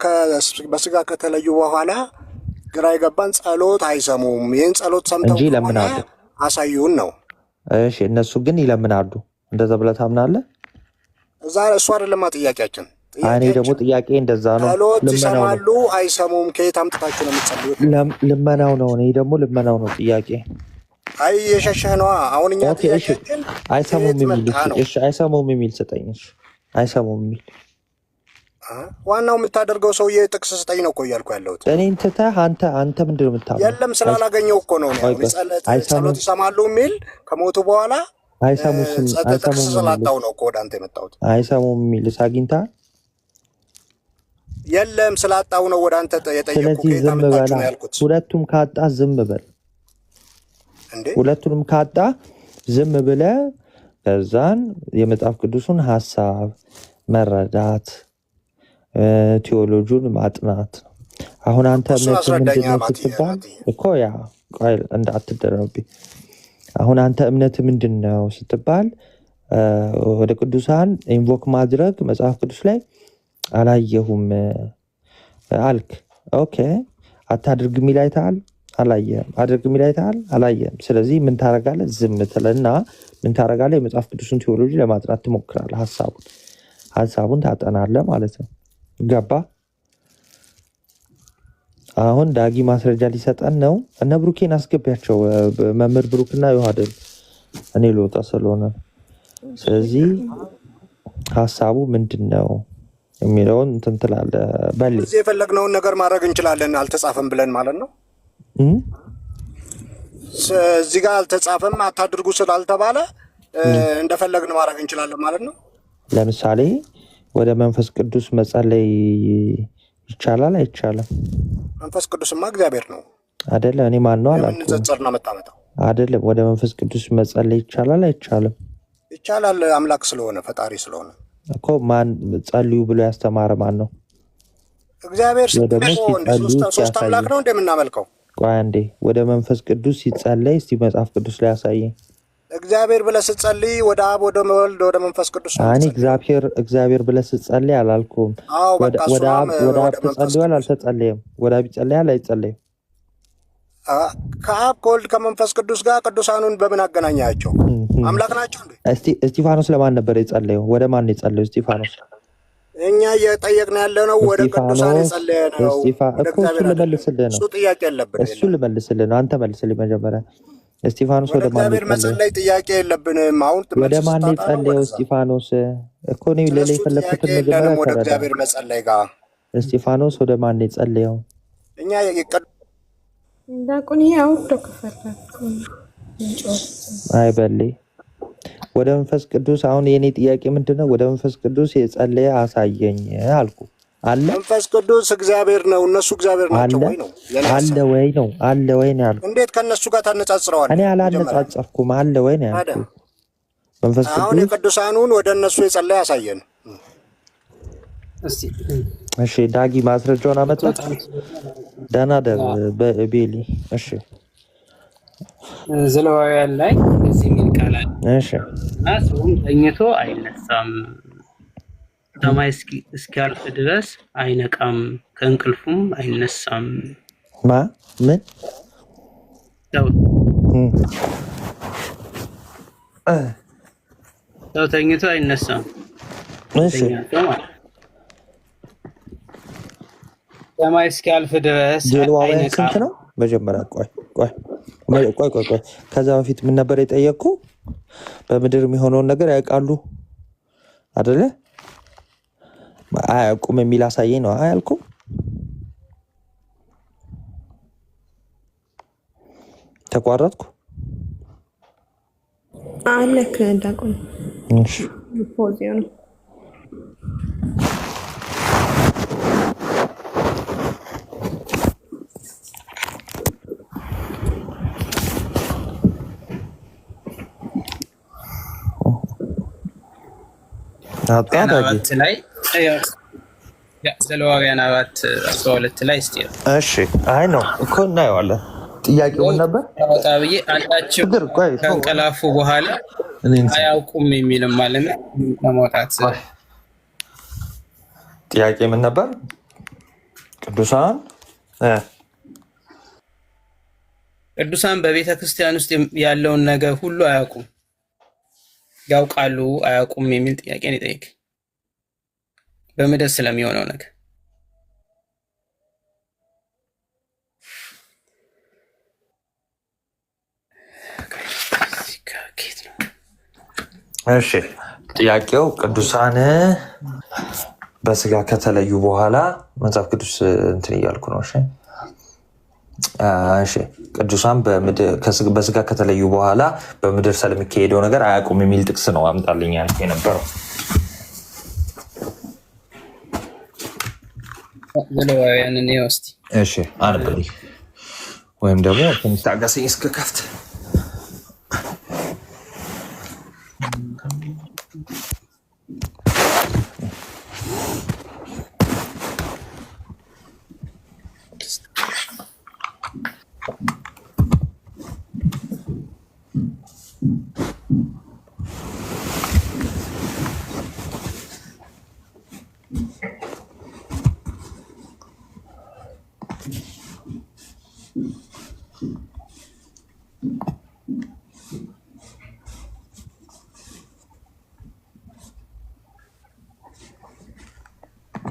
በስጋ ከተለዩ በኋላ ግራ የገባን ጸሎት አይሰሙም። ይህን ጸሎት ሰምተው
ይለምናሉ፣
አሳዩን ነው።
እሺ፣ እነሱ ግን ይለምናሉ። እንደዛ ብለህ ታምናለህ?
እዛ እሱ አይደለማ ጥያቄያችን።
እኔ ደግሞ ጥያቄ እንደዛ ነው።
ጸሎት ይሰማሉ አይሰሙም? ከየት አምጥታችሁ ነው የምትጸልዩት?
ልመናው ነው። እኔ ደግሞ ልመናው ነው ጥያቄ።
አይ የሸሸህ ነዋ። አሁን እኛ ጥያቄያችን
አይሰሙም የሚል ስጠኝ። አይሰሙም የሚል
ዋናው የምታደርገው ሰውዬ ጥቅስ ስጠኝ ነው እኮ እያልኩ ያለሁት።
እኔን ትተህ አንተ ምንድን ነው የምታምነው?
የለም ስላላገኘው እኮ ነው። ጸሎት ይሰማሉ የሚል ከሞቱ በኋላ ጥቅስ ስላጣው ነው እኮ ወደ አንተ የመጣሁት።
አይሰሙም የሚል አግኝተሃል?
የለም ስላጣው ነው ወደ አንተ የጠየቁት።
ስለዚህ ዝም በል። ሁለቱም ካጣ ዝም በል። ሁለቱንም ካጣ ዝም ብለህ ከዛን የመጽሐፍ ቅዱሱን ሀሳብ መረዳት፣ ቴዎሎጂውን ማጥናት። አሁን አንተ እምነት ምንድነው ስትባል እኮ እንዳትደረብኝ። አሁን አንተ እምነት ምንድን ነው ስትባል ወደ ቅዱሳን ኢንቮክ ማድረግ መጽሐፍ ቅዱስ ላይ አላየሁም አልክ። ኦኬ፣ አታድርግ የሚል አይተሃል? አላየህም። አድርግ የሚል አይተሃል? አላየህም። ስለዚህ ምን ታደርጋለህ? ዝም ትልና ምን ታደርጋለህ? የመጽሐፍ ቅዱስን ቴዎሎጂ ለማጥናት ትሞክራለህ። ሀሳቡን ታጠናለህ ማለት ነው። ገባ? አሁን ዳጊ ማስረጃ ሊሰጠን ነው። እነ ብሩኬን አስገቢያቸው፣ መምህር ብሩክና ዮሐድን። እኔ ልወጣ ስለሆነ ስለዚህ ሀሳቡ ምንድን ነው የሚለውን እንትን ትላለህ። በል
እዚህ የፈለግነውን ነገር ማድረግ እንችላለን። አልተጻፈም ብለን ማለት ነው። እዚህ ጋር አልተጻፈም አታድርጉ ስላልተባለ እንደፈለግን ማድረግ እንችላለን ማለት ነው።
ለምሳሌ ወደ መንፈስ ቅዱስ መጸለይ ይቻላል አይቻልም?
መንፈስ ቅዱስማ እግዚአብሔር ነው
አይደለ? እኔ ማን ነው አላልኩም።
ንጽጽር ነው የምታመጣው
አይደለም። ወደ መንፈስ ቅዱስ መጸለይ ይቻላል አይቻልም?
ይቻላል። አምላክ ስለሆነ ፈጣሪ ስለሆነ እኮ።
ማን ጸልዩ ብሎ ያስተማረ ማን ነው?
እግዚአብሔር። ሶስት አምላክ ነው እንደምናመልከው።
ቆይ አንዴ፣ ወደ መንፈስ ቅዱስ ሲጸለይ እስቲ መጽሐፍ ቅዱስ ላይ ያሳየኝ።
እግዚአብሔር ብለህ ስትጸልይ ወደ አብ ወደ ወልድ ወደ መንፈስ ቅዱስ ነው።
እኔ እግዚአብሔር ብለህ ስትጸልይ አላልኩም። ወደ አብ ተጸልዮአል አልተጸለየም? ወደ አብ ይጸልያል አይጸለይም?
ከአብ ከወልድ ከመንፈስ ቅዱስ ጋር ቅዱሳኑን በምን አገናኛቸው? አምላክ ናቸው እንዴ?
እስጢፋኖስ ለማን ነበር የጸለየው? ወደ ማን ነው የጸለየው እስጢፋኖስ?
እኛ እየጠየቅን ያለ ነው ወደ ቅዱሳን የጸለየ ነው።
እሱ ልመልስልህ ነው።
እሱ ጥያቄ የለብንም።
እሱ ልመልስልህ ነው። አንተ መልስልኝ መጀመሪያ። እስጢፋኖስ ወደ ማን
መጸለይ ጥያቄ የለብንም። አሁን
ወደ ማን የጸለየው እስጢፋኖስ? እኮ ነው ለሌላ የፈለኩትን መጀመሪያ
ወደ እግዚአብሔር መጸለይ ጋር
እስጢፋኖስ ወደ ማን የጸለየው?
እኛ
እንዳቁን ያውዶ ከፈለኩ
አይበል ወደ መንፈስ ቅዱስ። አሁን የኔ ጥያቄ ምንድነው? ወደ መንፈስ ቅዱስ የጸለየ አሳየኝ አልኩ። አለ
መንፈስ ቅዱስ እግዚአብሔር ነው። እነሱ እግዚአብሔር ናቸው ወይ ነው?
አለ ወይ ነው? አለ ወይ ነው ያልኩት።
እንዴት ከነሱ ጋር ታነጻጽረዋለህ?
እኔ አላነጻጸርኩም። አለ ወይ ነው ያልኩት። መንፈስ ቅዱስ
አሁን የቅዱሳኑን ወደ እነሱ የጸለየ ያሳየን
እስቲ።
እሺ ዳጊ ማስረጃውን አመጣት። ደህና ደር በቤሊ። እሺ
ዘሌዋውያን ላይ እንደዚህ የሚል ቃል አለ።
እሺ
እና ሰውም ተኝቶ አይነሳም፣ ሰማይ እስኪያልፍ ድረስ አይነቃም፣ ከእንቅልፉም አይነሳም።
ምን
ሰው ተኝቶ አይነሳም።
እሺ
ሰማይ እስኪያልፍ ድረስ
ዘሌዋውያን ስንት
አይነቃም።
ነው? መጀመሪያ ቆይ ከዛ በፊት ምን ነበር የጠየቅኩ? በምድር የሚሆነውን ነገር ያውቃሉ አይደለ? አያውቁም የሚል አሳየኝ ነው አያልኩም? ተቋረጥኩ
አለክ እንዳቆም
እሺ
ፖዝ ነው።
አራት ላይ ዘሌዋውያን 4:12 ላይ እስቲ
እሺ አይ ነው እኮ እናየዋለን። ጥያቄው ነበር
ብዬ አንዳቸው ከእንቀላፉ በኋላ አያውቁም የሚልም ማለት ነው። ለማውጣት
ጥያቄ ምን ነበር?
ቅዱሳን በቤተ ክርስቲያን ውስጥ ያለውን ነገር ሁሉ አያውቁም፣ ያውቃሉ አያውቁም የሚል ጥያቄ ነው የጠየቅ በምድር ስለሚሆነው ነገር።
እሺ ጥያቄው ቅዱሳን በስጋ ከተለዩ በኋላ መጽሐፍ ቅዱስ እንትን እያልኩ ነው። እሺ ቅዱሳን በስጋ ከተለዩ በኋላ በምድር ስለሚካሄደው ነገር አያውቁም የሚል ጥቅስ ነው አምጣልኝ ያልኩ የነበረው።
ዘሌዋውያንን እስቲ
እሺ አንብልኝ፣ ወይም ደግሞ ትንሽ ታገሰኝ እስክከፍት።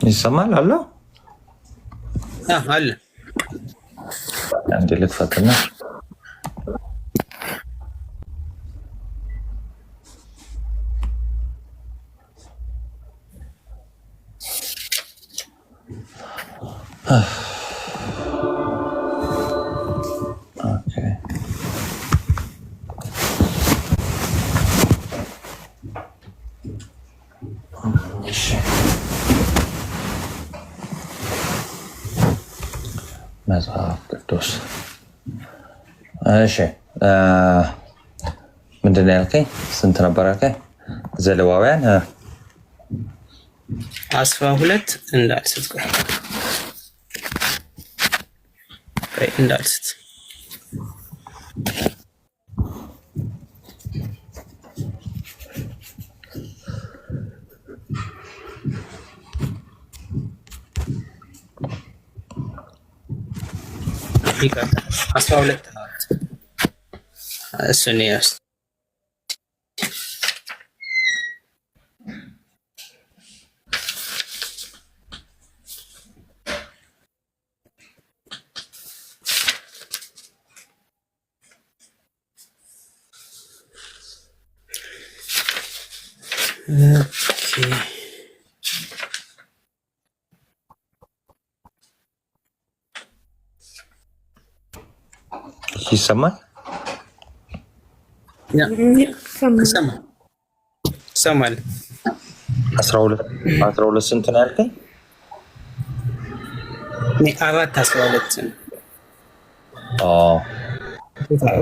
ይሰማል አለ
አለ
አንዴ ልክፈትና መጽሐፍ ቅዱስ እሺ ምንድን ነው ያልከኝ? ስንት ነበር ያልከኝ? ዘሌዋውያን
12 እንዳልስት እንዳልስት ይቀጥል 12 እሱን ያስ
ይሰማል?
ይሰማል።
12 ስንት ነው ያልከኝ?
4:12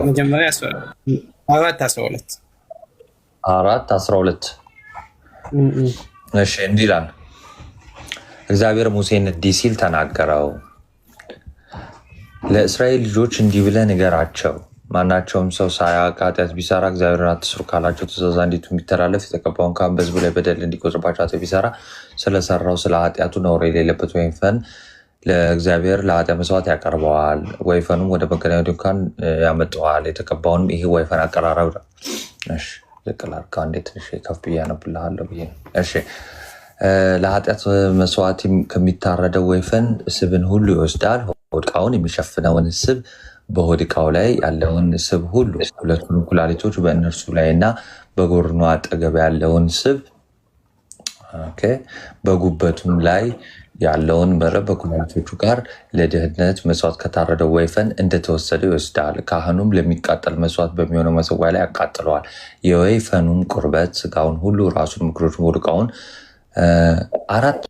መጀመሪያ 4:12
4:12 እሺ እንዲህ ይላል። እግዚአብሔር ሙሴን እንዲህ ሲል ተናገረው፣ ለእስራኤል ልጆች እንዲህ ብለህ ንገራቸው፣ ማናቸውም ሰው ሳያውቅ ኃጢአት ቢሰራ እግዚአብሔርን አትስሩ ካላቸው ትእዛዝ አንዲቱ ቢተላለፍ የተቀባውን ካህን በሕዝቡ ላይ በደል እንዲቆጥርባቸው ኃጢአት ቢሰራ ስለሰራው ስለ ኃጢአቱ ነውር የሌለበት ወይፈን ለእግዚአብሔር ለኃጢአት መስዋዕት ያቀርበዋል። ወይፈኑም ወደ መገናኛው ድንኳን ያመጣዋል። የተቀባውንም ይሄ ወይፈን አቀራረብ ነው። ዝቅ ላድርገው አንዴ ትንሽ ከፍ ብዬ አነብልሃለሁ ብዬ ነው። እሺ ለኃጢአት መስዋዕት ከሚታረደው ወይፈን ስብን ሁሉ ይወስዳል። ሆድ ዕቃውን የሚሸፍነውን ስብ፣ በሆድ ዕቃው ላይ ያለውን ስብ ሁሉ፣ ሁለቱን ኩላሊቶች በእነርሱ ላይ እና በጎድኑ አጠገብ ያለውን ስብ፣ በጉበቱም ላይ ያለውን መረብ በኩላሊቶቹ ጋር ለደህንነት መስዋዕት ከታረደው ወይፈን እንደተወሰደ ይወስዳል። ካህኑም ለሚቃጠል መስዋዕት በሚሆነው መሰዊያ ላይ ያቃጥለዋል። የወይፈኑም ቁርበት፣ ስጋውን ሁሉ፣ ራሱን፣ እግሮቹን፣ ሆድ ዕቃውን አራት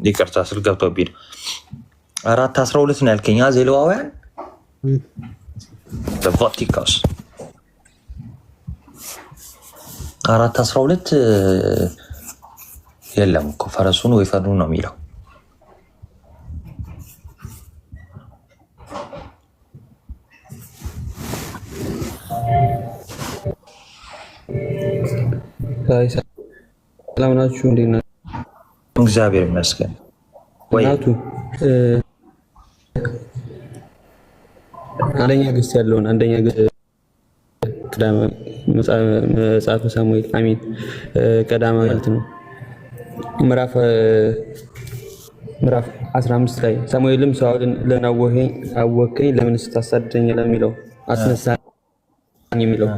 ይቅርታ ስል ገብቶብኝ 4:12 ነው ያልከኝ። ዘሌዋውያን ቫቲካስ 4:12 የለም እኮ ፈረሱን ወይፈኑን ነው የሚለው።
ሰላም ናችሁ? እንዴት ናችሁ?
እግዚአብሔር ይመስገን።
ናቱ አንደኛ ግስት ያለውን አንደኛ መጽሐፈ ሳሙኤል አሚን ቀዳማዊ ማለት ነው ምዕራፍ 15 ላይ ሳሙኤልም ሳኦልን ለናወኸኝ አወከኝ ለምን ስታሳድደኝ ለሚለው አስነሳኝ የሚለው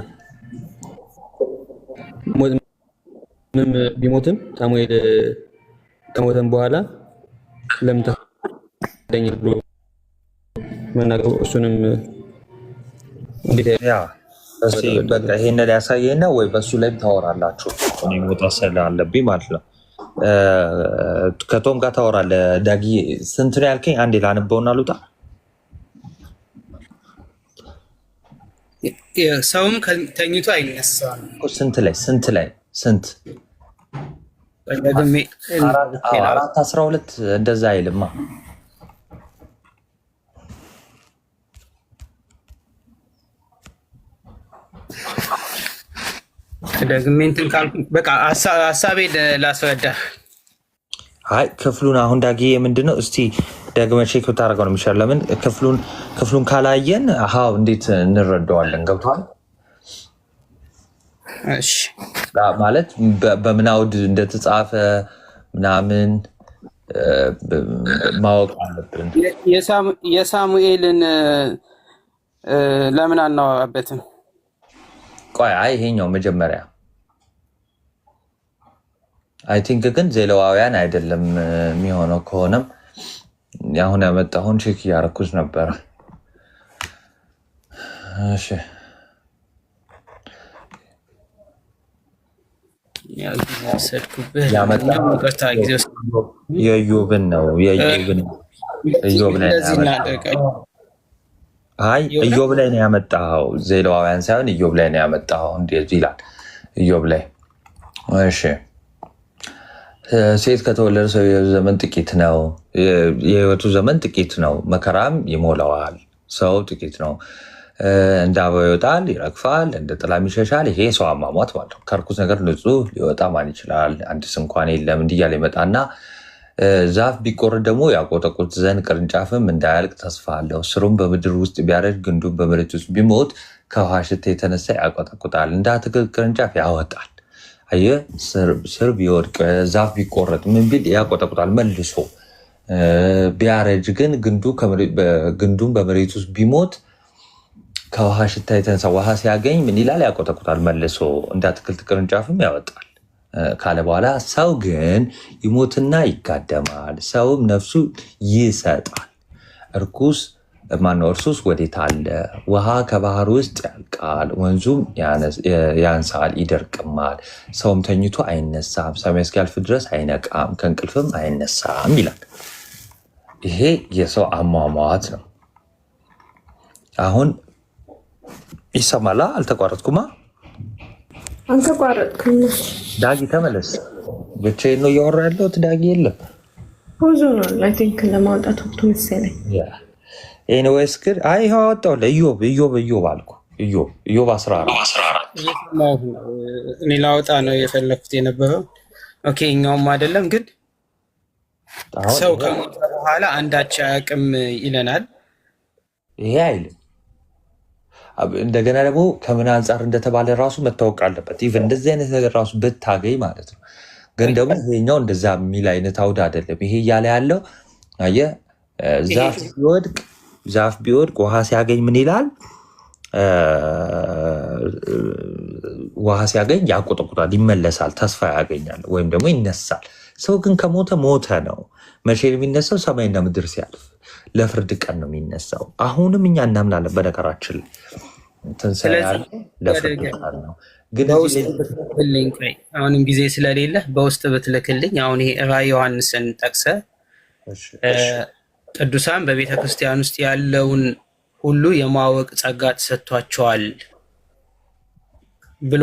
ቢሞትም ሳሙኤል ከሞተም በኋላ ለምን ታሳድደኝ ብሎ መናገሩ እሱንም እንዴት
በቃ ይሄንን ያሳየና ወይ በሱ ላይ ታወራላችሁ። እኔ መውጣት ስላለብኝ ማለት ነው። ከቶም ጋር ታወራለህ። ዳጊ ስንት ነው ያልከኝ? አንዴ ላነበውና ልውጣ።
ሰውም ተኝቶ አይነሳም።
ስንት ላይ 4:12 እንደዛ አይልማ።
ደግሜ እንትን ካልኩ በቃ ሀሳቤን ላስረዳ።
አይ ክፍሉን አሁን ዳጊ ምንድነው? እስቲ ደግመህ ቼክ ብታደርገው ነው የሚሻለው። ለምን ክፍሉን ካላየን እንዴት እንረዳዋለን? ገብቶሃል?
እሺ
ማለት በምን አውድ እንደተጻፈ ምናምን ማወቅ አለብን።
የሳሙኤልን ለምን አናወራበትም?
ቆይ ይሄኛው መጀመሪያ አይ ቲንክ ግን ዘሌዋውያን አይደለም የሚሆነው። ከሆነም አሁን ያመጣሁን ቼክ እያደረኩት ነበረ። እሺ የኢዮብን ነው ኢዮብ ላይ ነው ያመጣኸው። ዘሌዋውያን ሳይሆን ኢዮብ ላይ ነው ያመጣኸው። እንደዚህ ይላል ኢዮብ ላይ። እሺ ሴት ከተወለደ ሰው ዘመን ጥቂት ነው፣ የህይወቱ ዘመን ጥቂት ነው፣ መከራም ይሞላዋል። ሰው ጥቂት ነው፣ እንደ አበባ ይወጣል ይረግፋል፣ እንደ ጥላም ይሸሻል። ይሄ ሰው አሟሟት ማለት ነው። ከርኩስ ነገር ንጹህ ሊወጣ ማን ይችላል? አንድስ እንኳን የለም። እንዲህ እያለ ይመጣና ዛፍ ቢቆርጥ ደግሞ ያቆጠቁጥ ዘንድ ቅርንጫፍም እንዳያልቅ ተስፋ አለው። ስሩም በምድር ውስጥ ቢያረጅ ግንዱም በመሬት ውስጥ ቢሞት ከውሃ ሽታ የተነሳ ያቆጠቁጣል፣ እንደ አትክልት ቅርንጫፍ ያወጣል። አየህ ስር ቢወድቅ ዛፍ ቢቆረጥ ምን ቢል ያቆጠቁጣል መልሶ ቢያረጅ ግን ግንዱን በመሬት ውስጥ ቢሞት ከውሃ ሽታ የተነሳ ውሃ ሲያገኝ ምን ይላል? ያቆጠቁጣል፣ መልሶ እንደ አትክልት ቅርንጫፍም ያወጣል ካለ በኋላ ሰው ግን ይሞትና ይጋደማል፣ ሰውም ነፍሱ ይሰጣል። እርሱስ ወዴት አለ? ውሃ ከባህር ውስጥ ያልቃል፣ ወንዙም ያንሳል ይደርቅማል። ሰውም ተኝቶ አይነሳም፣ ሰማይ እስኪያልፍ ድረስ አይነቃም፣ ከእንቅልፍም አይነሳም ይላል። ይሄ የሰው አሟሟት ነው። አሁን ይሰማላ? አልተቋረጥኩማ?
አልተቋረጥኩም።
ዳጊ ተመለስ። ብቻዬን ነው እያወራ ያለሁት። ዳጊ የለም።
ብዙ ነው አይ ቲንክ ለማውጣት ወቅቱ መሰለኝ።
ኤኒዌይስ ግን አይ ይኸው አወጣሁልህ። ኢዮብ አልኩ። ኢዮብ 14
እኔ ላወጣ ነው የፈለኩት የነበረው። ኦኬ እኛውም አይደለም ግን ሰው ከሞተ በኋላ አንዳች አያውቅም ይለናል።
ይሄ አይልም። እንደገና ደግሞ ከምን አንጻር እንደተባለ ራሱ መታወቅ አለበት። ኢቨን እንደዚህ አይነት ነገር ራሱ ብታገኝ ማለት ነው። ግን ደግሞ ይሄኛው እንደዛ የሚል አይነት አውድ አይደለም። ይሄ እያለ ያለው አየህ፣ ዛፍ ቢወድቅ ውሃ ሲያገኝ ምን ይላል? ውሃ ሲያገኝ ያቆጠቁጣል፣ ይመለሳል፣ ተስፋ ያገኛል ወይም ደግሞ ይነሳል። ሰው ግን ከሞተ ሞተ ነው። መቼ የሚነሳው? ሰማይና ምድር ሲያልፍ ለፍርድ ቀን ነው የሚነሳው። አሁንም እኛ እናምናለን በነገራችን ትንሣኤ ያለ ለፍርድ ቀን ነው። ግን
አሁንም ጊዜ ስለሌለ በውስጥ ብትልክልኝ። አሁን ይሄ ራዕየ ዮሐንስን ጠቅሰ ቅዱሳን በቤተ ክርስቲያን ውስጥ ያለውን ሁሉ የማወቅ ጸጋ ተሰጥቷቸዋል ብሎ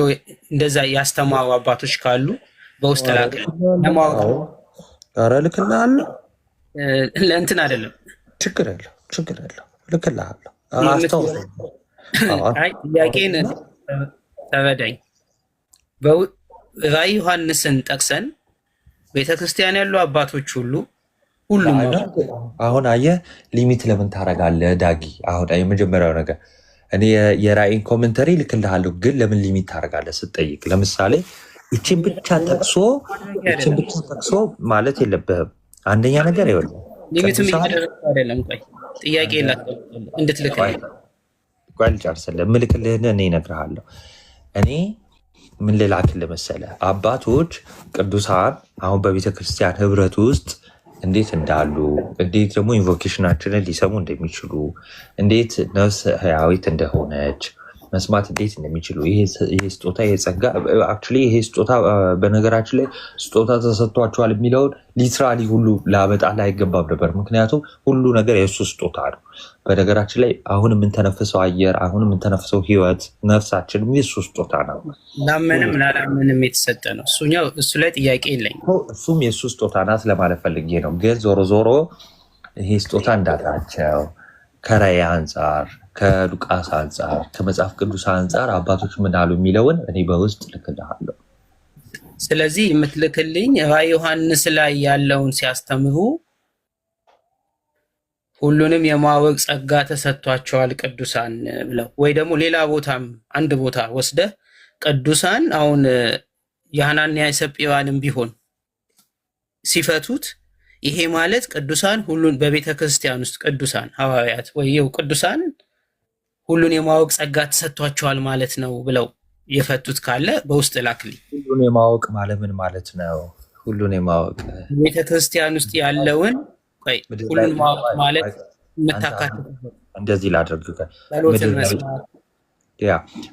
እንደዛ ያስተማሩ አባቶች ካሉ በውስጥ ላክልኝ።
ኧረ ልክልሃለሁ።
ለእንትን አይደለም፣
ችግር የለው ልክልሃለሁ።
ጥያቄን ተበዳኝ። ራዕየ ዮሐንስን ጠቅሰን ቤተክርስቲያን ያሉ አባቶች ሁሉም
አሁን አየህ፣ ሊሚት ለምን ታደርጋለህ ዳጊ? አሁን የመጀመሪያው ነገር እኔ የራዕይን ኮመንተሪ ልክልሃለሁ፣ ግን ለምን ሊሚት ታደርጋለህ ስትጠይቅ፣ ለምሳሌ ይችን ብቻ ጠቅሶ ማለት የለብህም። አንደኛ ነገር ይኸውልህ
ሊሚትም አይደለም። ቆይ ጥያቄ እንድትልክልህ
ቆይ ልጨርስልህ። ምልክልህን እኔ እነግርሃለሁ። እኔ ምን ልላክልህ መሰለህ? አባቶች ቅዱሳን አሁን በቤተክርስቲያን ህብረት ውስጥ እንዴት እንዳሉ፣ እንዴት ደግሞ ኢንቮኬሽናችንን ሊሰሙ እንደሚችሉ፣ እንዴት ነፍስ ህያዊት እንደሆነች መስማት እንዴት እንደሚችሉ ይሄ ስጦታ የጸጋ አክቹዋሊ ይሄ ስጦታ በነገራችን ላይ ስጦታ ተሰጥቷቸዋል የሚለውን ሊትራሊ ሁሉ ላመጣ አይገባም ነበር። ምክንያቱም ሁሉ ነገር የእሱ ስጦታ ነው። በነገራችን ላይ አሁን የምንተነፍሰው አየር፣ አሁን የምንተነፍሰው ህይወት፣ ነፍሳችን የእሱ ስጦታ ነው።
ላመንም ላላመንም የተሰጠ ነው። እሱ ላይ ጥያቄ የለኝም።
እሱም የእሱ ስጦታ ናት ለማለት ፈልጌ ነው። ግን ዞሮ ዞሮ ይሄ ስጦታ እንዳላቸው ከራዕይ አንጻር፣ ከሉቃስ አንጻር፣ ከመጽሐፍ ቅዱስ አንጻር አባቶች ምን አሉ የሚለውን እኔ በውስጥ ልክልሃለሁ።
ስለዚህ የምትልክልኝ ራዕየ ዮሐንስ ላይ ያለውን ሲያስተምሩ ሁሉንም የማወቅ ጸጋ ተሰጥቷቸዋል ቅዱሳን ብለው፣ ወይ ደግሞ ሌላ ቦታም አንድ ቦታ ወስደህ ቅዱሳን አሁን የሐናንያ ሰጲዋንም ቢሆን ሲፈቱት ይሄ ማለት ቅዱሳን ሁሉን በቤተ ክርስቲያን ውስጥ ቅዱሳን ሐዋርያት ወይ ቅዱሳን ሁሉን የማወቅ ጸጋ ተሰጥቷቸዋል ማለት ነው ብለው የፈቱት ካለ በውስጥ ላክልኝ።
ሁሉን የማወቅ ማለት ምን ማለት ነው? ሁሉን የማወቅ
ቤተ ክርስቲያን ውስጥ ያለውን ሁሉን ማወቅ ማለት የምታካትት
እንደዚህ ላድርግ።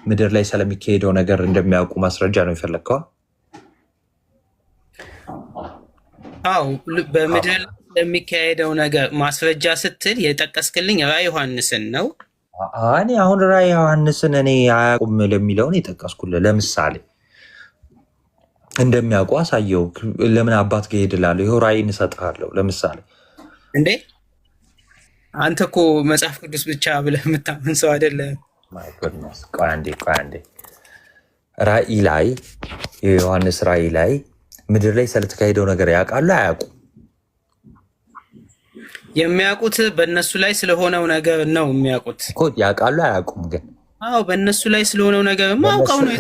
ምድር ላይ ስለሚካሄደው ነገር እንደሚያውቁ ማስረጃ ነው የፈለግከው?
አዎ፣ በምድር ለሚካሄደው ነገር ማስረጃ ስትል የጠቀስክልኝ ራዕየ ዮሐንስን ነው።
እኔ አሁን ራዕየ ዮሐንስን እኔ አያውቁም ለሚለውን የጠቀስኩልህ። ለምሳሌ እንደሚያውቁ አሳየው። ለምን አባት ጋር ሄድላለሁ? ይኸው ራዕይን እሰጥሃለሁ። ለምሳሌ
እንዴ አንተ እኮ መጽሐፍ ቅዱስ ብቻ ብለህ የምታምን ሰው አይደለም።
ቆይ አንዴ ራዕይ ላይ የዮሐንስ ራዕይ ላይ ምድር ላይ ስለተካሄደው ነገር ያውቃሉ አያውቁም?
የሚያውቁት በእነሱ ላይ ስለሆነው ነገር ነው የሚያውቁት።
ያውቃሉ አያውቁም? ግን
አዎ በእነሱ ላይ ስለሆነው ነገር ማውቀው ነው።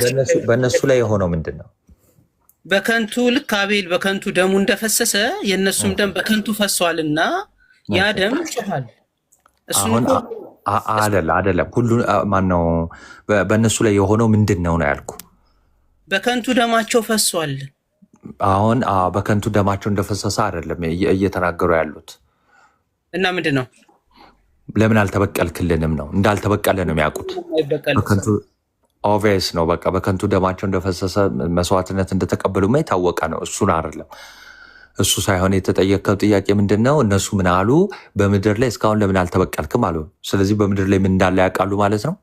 በእነሱ ላይ የሆነው ምንድን ነው?
በከንቱ ልክ አቤል በከንቱ ደሙ እንደፈሰሰ የእነሱም ደም በከንቱ ፈሷልና ያ ደም ይጮሃል።
አሁን አይደለም ሁሉ ማነው በእነሱ ላይ የሆነው ምንድን ነው ያልኩ?
በከንቱ ደማቸው ፈሷል።
አሁን በከንቱ ደማቸው እንደፈሰሰ አይደለም እየተናገሩ ያሉት። እና
ምንድን ነው?
ለምን አልተበቀልክልንም ነው? እንዳልተበቀለ ነው የሚያውቁት። በከንቱ ኦቪየስ ነው። በቃ በከንቱ ደማቸው እንደፈሰሰ መስዋዕትነት እንደተቀበሉማ የታወቀ ነው። እሱን አይደለም እሱ ሳይሆን የተጠየቀው ጥያቄ ምንድን ነው? እነሱ ምን አሉ? በምድር ላይ እስካሁን ለምን አልተበቀልክም አሉ። ስለዚህ በምድር ላይ ምን እንዳለ ያውቃሉ ማለት ነው።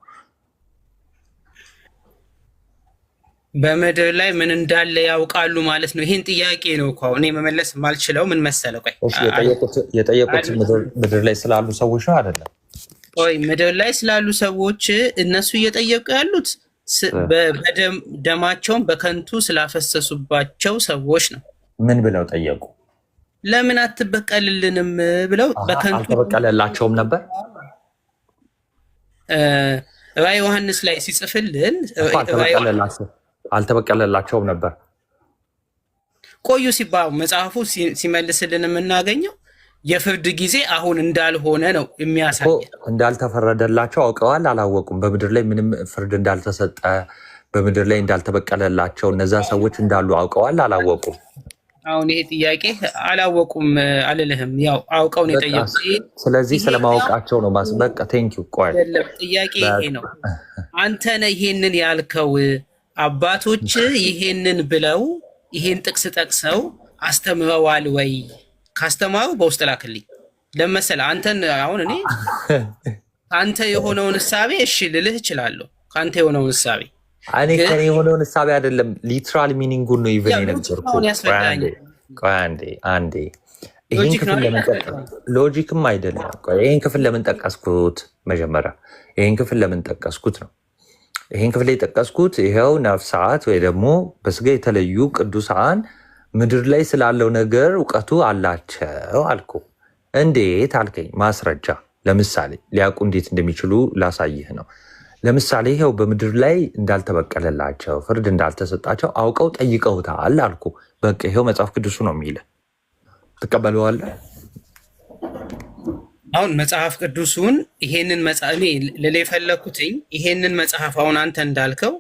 በምድር ላይ ምን እንዳለ ያውቃሉ ማለት ነው። ይህን ጥያቄ ነው እኮ እኔ መመለስ ማልችለው። ምን መሰለህ?
የጠየቁት ምድር ላይ ስላሉ ሰዎች ነው አይደለም?
ቆይ ምድር ላይ ስላሉ ሰዎች እነሱ እየጠየቁ ያሉት ደማቸውን በከንቱ ስላፈሰሱባቸው ሰዎች ነው።
ምን ብለው ጠየቁ?
ለምን አትበቀልልንም ብለው በከንቱ
አልተበቀለላቸውም ነበር።
ራዕየ ዮሐንስ ላይ ሲጽፍልን
አልተበቀለላቸውም ነበር።
ቆዩ ሲባል መጽሐፉ ሲመልስልን የምናገኘው የፍርድ ጊዜ አሁን እንዳልሆነ ነው የሚያሳይ።
እንዳልተፈረደላቸው አውቀዋል፣ አላወቁም። በምድር ላይ ምንም ፍርድ እንዳልተሰጠ፣ በምድር ላይ እንዳልተበቀለላቸው እነዛ ሰዎች እንዳሉ አውቀዋል፣ አላወቁም።
አሁን ይሄ ጥያቄ አላወቁም አልልህም፣ ያው አውቀው ነው የጠየቁት።
ስለዚህ ስለማወቃቸው ነው በቃ ቴንኪው። ቆይ
ጥያቄ ይሄ ነው። አንተ ነህ ይሄንን ያልከው፣ አባቶች ይሄንን ብለው ይሄን ጥቅስ ጠቅሰው አስተምረዋል ወይ? ካስተማሩ በውስጥ ላክልኝ። ለመሰለ አንተን አሁን እኔ አንተ የሆነውን እሳቤ እሺ ልልህ እችላለሁ። ካንተ የሆነውን እሳቤ
እኔ ከኔ የሆነውን እሳቤ አይደለም፣ ሊትራል ሚኒንጉን ነው ኢቨን የነገርኩህ። አንዴ ይሄን ክፍል ለምን ጠቀስኩት? ሎጂክም አይደለም። ይሄን ክፍል ለምን ጠቀስኩት? መጀመሪያ ይሄን ክፍል ለምን ጠቀስኩት ነው። ይሄን ክፍል የጠቀስኩት ይሄው ነፍሳት ወይ ደግሞ በስጋ የተለዩ ቅዱሳን ምድር ላይ ስላለው ነገር እውቀቱ አላቸው አልኩ። እንዴት አልከኝ? ማስረጃ ለምሳሌ ሊያውቁ እንዴት እንደሚችሉ ላሳይህ ነው። ለምሳሌ ይሄው በምድር ላይ እንዳልተበቀለላቸው ፍርድ እንዳልተሰጣቸው አውቀው ጠይቀውታል አልኩ። በቃ ይሄው መጽሐፍ ቅዱሱ ነው የሚል ትቀበለዋለህ?
አሁን መጽሐፍ ቅዱሱን ይሄንን እኔ ልል የፈለኩትኝ ይሄንን መጽሐፍ አሁን አንተ እንዳልከው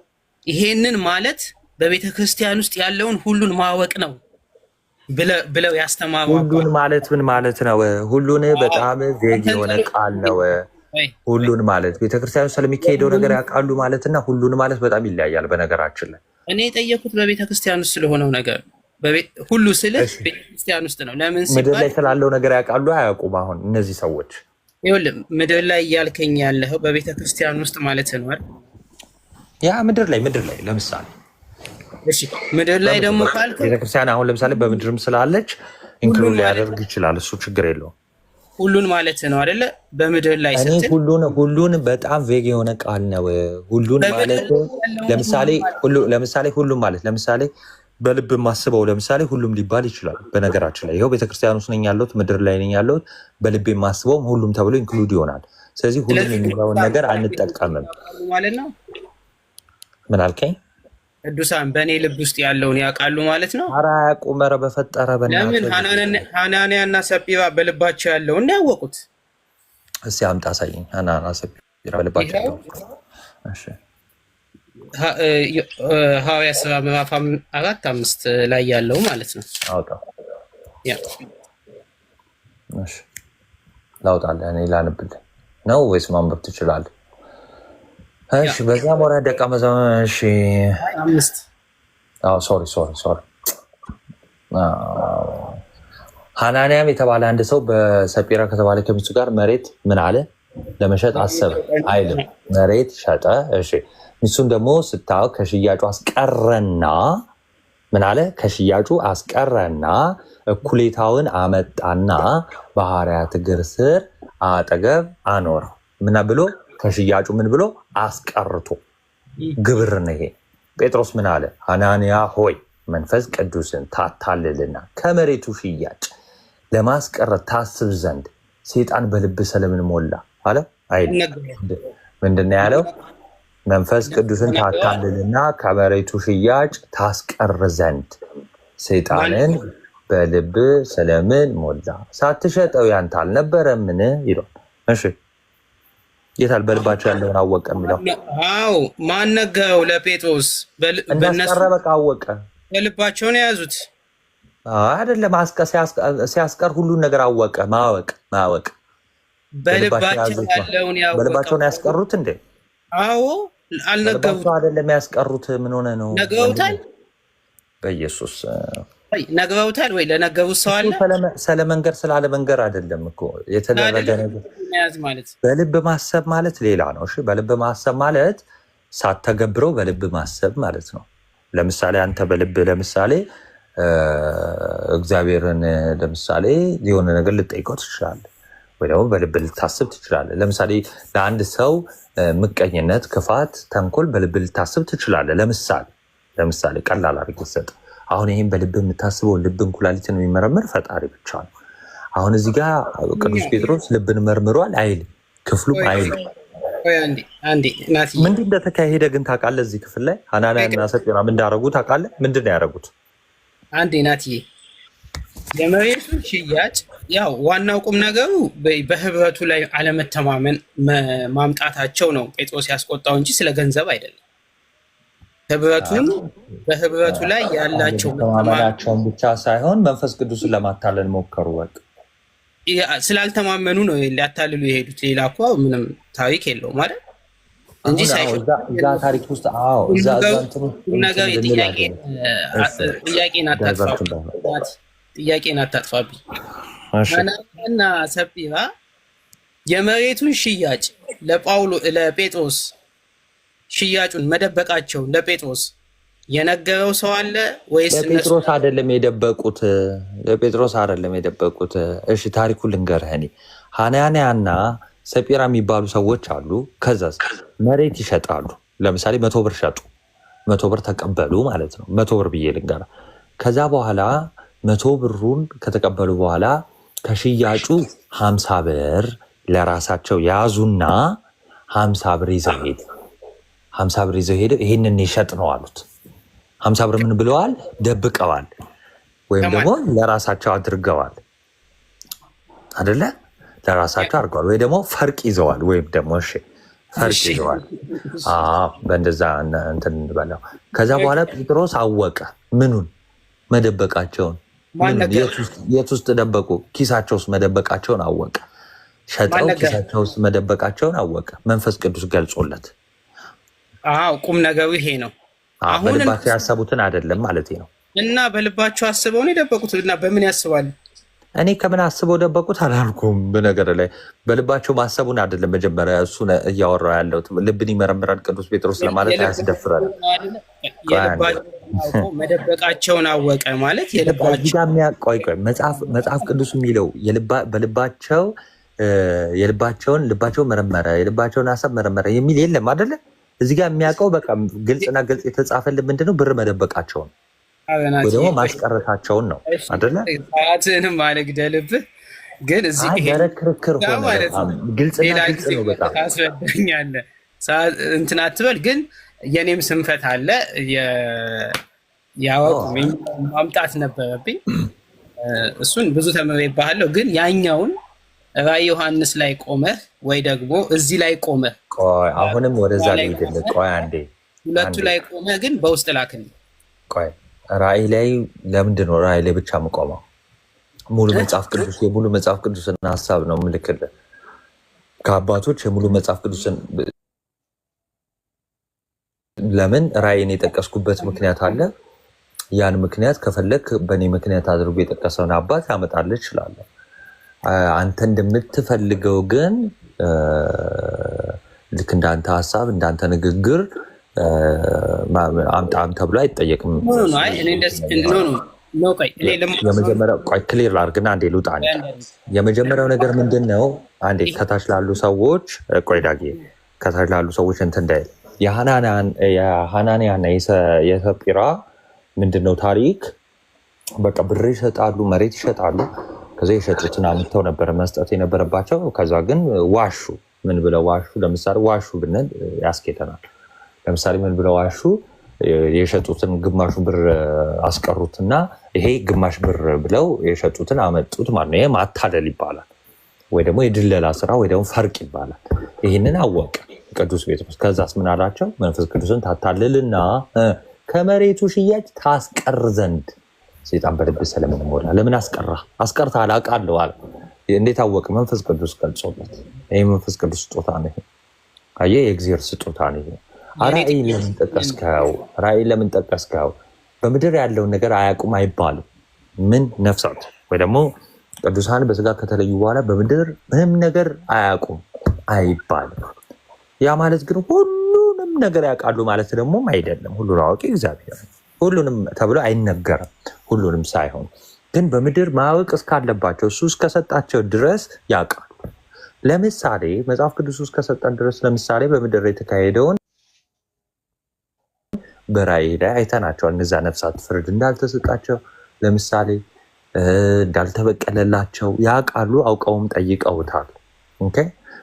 ይሄንን ማለት በቤተ ክርስቲያን ውስጥ ያለውን ሁሉን ማወቅ ነው ብለው ያስተማሩ።
ሁሉን ማለት ምን ማለት ነው? ሁሉን በጣም ቬግ የሆነ ቃል ነው። ሁሉን ማለት ቤተክርስቲያን ስለሚካሄደው ነገር ያውቃሉ ማለትና ሁሉን ማለት በጣም ይለያያል። በነገራችን ላይ
እኔ የጠየኩት በቤተክርስቲያን ውስጥ ስለሆነው ነገር ሁሉ ስልህ ቤተክርስቲያን ውስጥ ነው። ለምን ሲባል
ምድር ላይ ስላለው ነገር ያውቃሉ አያውቁም? አሁን እነዚህ ሰዎች
ይኸውልህ ምድር ላይ እያልከኝ ያለኸው በቤተክርስቲያን ውስጥ ማለት ነው አይደል?
ያ ምድር ላይ ለምሳሌ
እሺ፣ ምድር ላይ ደግሞ ካልከ
ቤተክርስቲያን አሁን ለምሳሌ በምድርም ስላለች ኢንክሉድ ሊያደርግ ይችላል። እሱ ችግር የለውም።
ሁሉን ማለት ነው አይደለ? በምድር ላይ ስትል
ሁሉን በጣም ቬግ የሆነ ቃል ነው። ሁሉን ማለት ለምሳሌ ሁሉም ማለት ለምሳሌ በልብ የማስበው ለምሳሌ ሁሉም ሊባል ይችላል። በነገራችን ላይ ይኸው ቤተክርስቲያን ውስጥ ነኝ ያለሁት፣ ምድር ላይ ነኝ ያለሁት፣ በልብ የማስበውም ሁሉም ተብሎ ኢንክሉድ ይሆናል። ስለዚህ ሁሉም የሚለውን ነገር አንጠቀምም
ማለት ነው።
ምን አልከኝ?
ቅዱሳን በእኔ ልብ ውስጥ ያለውን ያውቃሉ ማለት ነው።
ኧረ አያውቁም። ኧረ በፈጠረ
ለምን ሐናንያ እና ሰጲራ በልባቸው ያለውን ነው ያወቁት?
እስኪ አምጣ አሳየኝ። ሐናንያ ሰጲራ በልባቸው ያለው እሺ፣
ሐዋርያት ሥራ ምዕራፍ 4:5 ላይ ያለው ማለት ነው።
አውጣው።
ያ
እሺ፣ ላውጣልህ። እኔ ላንብልህ ነው ወይስ ማንበብ ትችላለህ? እሺ፣ በዛ ሞራ ደቀ መዛሙርት እሺ፣
5
ሶሪ ሐናንያም የተባለ አንድ ሰው በሰጲራ ከተባለ ከሚስቱ ጋር መሬት ምን አለ ለመሸጥ አሰበ አይልም፣ መሬት ሸጠ። እሺ፣ ሚስቱን ደግሞ ስታው ከሽያጩ አስቀረና ምን አለ? ከሽያጩ አስቀረና እኩሌታውን አመጣና በሐዋርያት እግር ስር አጠገብ አኖረው። ምን ብሎ? ከሽያጩ ምን ብሎ? አስቀርቶ። ግብር ነው ይሄ። ጴጥሮስ ምን አለ? ሐናንያ ሆይ መንፈስ ቅዱስን ታታልልና ከመሬቱ ሽያጭ ለማስቀረት ታስብ ዘንድ ሰይጣን በልብ ስለምን ሞላ አለ አይደል? ምንድን ነው ያለው? መንፈስ ቅዱስን ታታልልና ከመሬቱ ሽያጭ ታስቀር ዘንድ ሰይጣንን በልብ ስለምን ሞላ? ሳትሸጠው ያንተ አልነበረምን ይሏል። እሺ የታል በልባቸው ያለውን አወቀ የሚለው?
አዎ ማን ነገረው ለጴጥሮስ?
እንዳስቀረ በቃ አወቀ።
በልባቸው ነው የያዙት
አይደለም? ሲያስቀር ሁሉን ነገር አወቀ። ማወቅ
በልባቸው ያለውን ያወቀ።
በልባቸው ነው ያስቀሩት እንዴ?
አዎ አልነገሩት
አይደለም ያስቀሩት። ምን ሆነ ነው?
ነግረውታል።
በኢየሱስ
ነግረውታል ወይ? ለነገሩት ሰው አለ?
ስለ መንገር ስላለ መንገር አይደለም እኮ የተደረገ ነገር
ማለት።
በልብ ማሰብ ማለት ሌላ ነው። እሺ በልብ ማሰብ ማለት ሳትተገብረው በልብ ማሰብ ማለት ነው። ለምሳሌ አንተ በልብ ለምሳሌ እግዚአብሔርን ለምሳሌ የሆነ ነገር ልጠይቀው ትችላለህ፣ ወይ ደግሞ በልብ ልታስብ ትችላለህ። ለምሳሌ ለአንድ ሰው ምቀኝነት፣ ክፋት፣ ተንኮል በልብ ልታስብ ትችላለህ። ለምሳሌ ቀላል አድርጌ ሰጥ አሁን ይህም በልብ የምታስበው ልብን ኩላሊትን የሚመረምር ፈጣሪ ብቻ ነው። አሁን እዚህ ጋር ቅዱስ ጴጥሮስ ልብን መርምሯል አይልም፣ ክፍሉም አይልም። ምንድን እንደተካሄደ ግን ታውቃለህ? እዚህ ክፍል ላይ ሐናንያና ሰጲራ ምን እንዳደረጉ ታውቃለህ? ምንድን ነው ያደረጉት?
አንዴ ናትዬ የመሬቱን ሽያጭ ያው ዋናው ቁም ነገሩ በህብረቱ ላይ አለመተማመን ማምጣታቸው ነው ጴጥሮስ ያስቆጣው እንጂ ስለ ገንዘብ አይደለም። በህብረቱ ላይ ያላቸው
መተማመናቸውን ብቻ ሳይሆን መንፈስ ቅዱስን ለማታለል ሞከሩ። በቃ
ስላልተማመኑ ነው ሊያታልሉ የሄዱት። ሌላ እኮ ምንም ታሪክ የለውም ማለት እንጂ
እዛ ታሪክ ውስጥ
ጥያቄን አታጥፋብኝ። ሐናንያና ሰጲራ የመሬቱን ሽያጭ ለጴጥሮስ ሽያጩን መደበቃቸው ለጴጥሮስ የነገረው ሰው አለ ወይስ?
ለጴጥሮስ አይደለም የደበቁት፣ ለጴጥሮስ አይደለም የደበቁት። እሺ ታሪኩን ልንገርህ። እኔ ሐናንያና ሰጲራ የሚባሉ ሰዎች አሉ። ከዛስ መሬት ይሸጣሉ። ለምሳሌ 100 ብር ሸጡ፣ 100 ብር ተቀበሉ ማለት ነው። 100 ብር ብዬ ልንገርህ። ከዛ በኋላ 100 ብሩን ከተቀበሉ በኋላ ከሽያጩ 50 ብር ለራሳቸው ያዙና 50 ብር ይዘው ሄዱ። 50 ብር ይዘው ሄደው ይህንን ይሸጥ ነው አሉት። 50 ብር ምን ብለዋል? ደብቀዋል፣ ወይም ደግሞ ለራሳቸው አድርገዋል አደለ? ለራሳቸው አድርገዋል፣ ወይ ደግሞ ፈርቅ ይዘዋል፣ ወይም ደግሞ ፈርቅ ይዘዋል። በእንደዛ እንትን እንበለው። ከዛ በኋላ ጴጥሮስ አወቀ ምኑን መደበቃቸውን። የት ውስጥ ደበቁ? ኪሳቸው ውስጥ መደበቃቸውን አወቀ። ሸጠው ኪሳቸው ውስጥ መደበቃቸውን አወቀ። መንፈስ ቅዱስ ገልጾለት።
ቁም ነገሩ ይሄ ነው።
በልባቸው ያሰቡትን አይደለም ማለት ነው።
እና በልባቸው አስበው ነው የደበቁት። እና በምን ያስባሉ?
እኔ ከምን አስበው ደበቁት አላልኩም። በነገር ላይ በልባቸው ማሰቡን አይደለም መጀመሪያ እሱ እያወራው ያለው። ልብን ይመረምራል ቅዱስ ጴጥሮስ ለማለት አያስደፍራል።
መደበቃቸውን አወቀ ማለት
የልባቸው መጽሐፍ ቅዱስ የሚለው ልባቸውን መረመረ፣ የልባቸውን ሀሳብ መረመረ የሚል የለም አይደለ? እዚህ ጋር የሚያውቀው በቃ ግልጽና ግልጽ የተጻፈልን ምንድነው? ብር መደበቃቸውን ወይ ደግሞ ማስቀረታቸውን ነው አይደለ?
ሰዓትንም አልግደልብህ፣ ግን እዚህ
ክርክር ግልጽና ግልጽ ነው። በጣም
ታስረዳኛለህ። እንትን አትበል። ግን የኔም ስንፈት አለ። ያወቁ ማምጣት ነበረብኝ። እሱን ብዙ ተምሬብሃለሁ። ግን ያኛውን ራዕይ ዮሐንስ ላይ ቆመህ ወይ ደግሞ እዚህ ላይ ቆመህ
አሁንም ወደዛ ላይ ይደለ አንዴ
ሁለቱ ላይ ቆመህ ግን በውስጥ ላክልኝ።
ራዕይ ላይ ለምንድን ነው ራዕይ ላይ ብቻ የምቆመው? ሙሉ መጽሐፍ ቅዱስን ሀሳብ ነው የምልክልህ ከአባቶች የሙሉ መጽሐፍ ቅዱስን። ለምን ራዕይን የጠቀስኩበት ምክንያት አለ። ያን ምክንያት ከፈለግ በእኔ ምክንያት አድርጎ የጠቀሰውን አባት ያመጣልህ እችላለሁ። አንተ እንደምትፈልገው ግን ልክ እንዳንተ ሀሳብ እንዳንተ ንግግር አምጣም ተብሎ አይጠየቅም። ክሊር ላድርግና አንዴ ልውጣ። የመጀመሪያው ነገር ምንድን ነው? አንዴ ከታች ላሉ ሰዎች ከታች ላሉ ሰዎች እንትን እንዳይል የሐናንያና የሰጲራ ምንድነው ታሪክ? በቃ ብር ይሸጣሉ፣ መሬት ይሸጣሉ። ከዛ የሸጡትን አምጥተው ነበረ መስጠት የነበረባቸው። ከዛ ግን ዋሹ። ምን ብለው ዋሹ? ለምሳሌ ዋሹ ብንል ያስኬተናል። ለምሳሌ ምን ብለው ዋሹ? የሸጡትን ግማሹ ብር አስቀሩትና ይሄ ግማሽ ብር ብለው የሸጡትን አመጡት ማለት ነው። ይሄ ማታለል ይባላል፣ ወይ ደግሞ የድለላ ስራ ወይ ደግሞ ፈርቅ ይባላል። ይህንን አወቀ ቅዱስ ጴጥሮስ። ከዛስ ምን አላቸው? መንፈስ ቅዱስን ታታልልና ከመሬቱ ሽያጭ ታስቀር ዘንድ ሰይጣን በልብ ሰለምን ሞላ። ለምን አስቀርታ አላቃለሁ አለ። እንዴት አወቅ? መንፈስ ቅዱስ ገልጾበት። ይህ መንፈስ ቅዱስ ስጦታ ነው። አየህ፣ የእግዚአብሔር ስጦታ ነው። ራእይ ለምን ጠቀስከው? ራእይ ለምን ጠቀስከው? በምድር ያለውን ነገር አያውቁም አይባልም። ምን ነፍሳት ወይ ደግሞ ቅዱሳን በስጋ ከተለዩ በኋላ በምድር ምንም ነገር አያውቁም አይባልም። ያ ማለት ግን ሁሉንም ነገር ያውቃሉ ማለት ደግሞ አይደለም። ሁሉን አዋቂ እግዚአብሔር ሁሉንም ተብሎ አይነገርም። ሁሉንም ሳይሆን ግን በምድር ማወቅ እስካለባቸው እሱ እስከሰጣቸው ድረስ ያውቃሉ። ለምሳሌ መጽሐፍ ቅዱስ እስከሰጠን ድረስ ለምሳሌ በምድር የተካሄደውን በራእይ ላይ አይተናቸዋል። እነዛ ነፍሳት ፍርድ እንዳልተሰጣቸው ለምሳሌ እንዳልተበቀለላቸው ያውቃሉ። አውቀውም ጠይቀውታል። ኦኬ።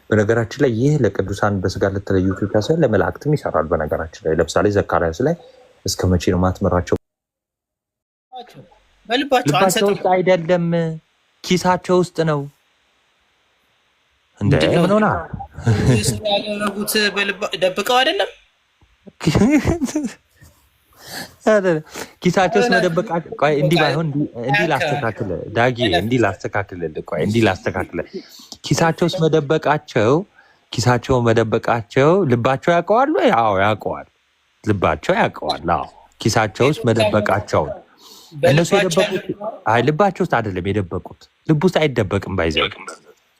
በነገራችን ላይ ይህ ለቅዱሳን በስጋ ለተለዩት ብቻ ሳይሆን ለመላእክትም ይሰራል። በነገራችን ላይ ለምሳሌ ዘካርያስ ላይ እስከ መቼ ነው ማትመራቸው? ልባቸው ውስጥ አይደለም ኪሳቸው ውስጥ ነው። እንደ ምን ሆና
ያደረጉት ደብቀው አይደለም
ኪሳቸው ውስጥ መደበቃቸው። ቆይ እንዲህ ባይሆን እንዲህ ላስተካክል ዳጊ፣ እንዲህ ላስተካክል። ቆይ እንዲህ ላስተካክል። ኪሳቸው ውስጥ መደበቃቸው ልባቸው ያውቀዋል ወይ? አዎ ያውቀዋል። ልባቸው ያውቀዋል። አዎ ኪሳቸው ውስጥ መደበቃቸው እነሱ የደበቁት አይ ልባቸው ውስጥ አይደለም የደበቁት። ልብ ውስጥ አይደበቅም። ባይዘው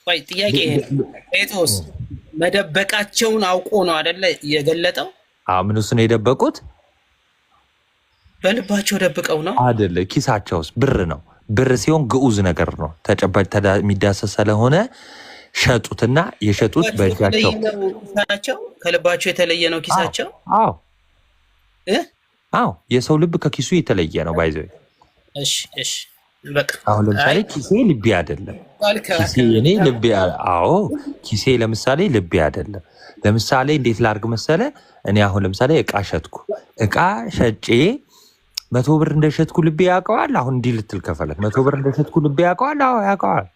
ቆይ ጥያቄ ጴጥሮስ መደበቃቸውን አውቆ ነው አይደለ የገለጠው? አዎ
ምን ውስጥ ነው የደበቁት?
በልባቸው ደብቀው ነው
አይደለ? ኪሳቸው ውስጥ ብር ነው። ብር ሲሆን ግዑዝ ነገር ነው፣ ተጨባጭ የሚዳሰስ ስለሆነ ሸጡትና የሸጡት በእጃቸው
ከልባቸው የተለየ ነው ኪሳቸው።
አዎ የሰው ልብ ከኪሱ የተለየ ነው። ባይዘው
እሺ በቃ
አሁን ለምሳሌ ኪሴ ልቤ አይደለም። ኪሴ የኔ ልቤ ኪሴ ለምሳሌ ልቤ አይደለም። ለምሳሌ እንዴት ላርግ መሰለ? እኔ አሁን ለምሳሌ እቃ ሸጥኩ። እቃ ሸጬ 100 ብር እንደሸጥኩ ልቤ ያውቀዋል። አሁን እንዲህ ልትል ከፈለክ 100 ብር እንደሸጥኩ ልቤ ያውቀዋል። አዎ ያውቀዋል።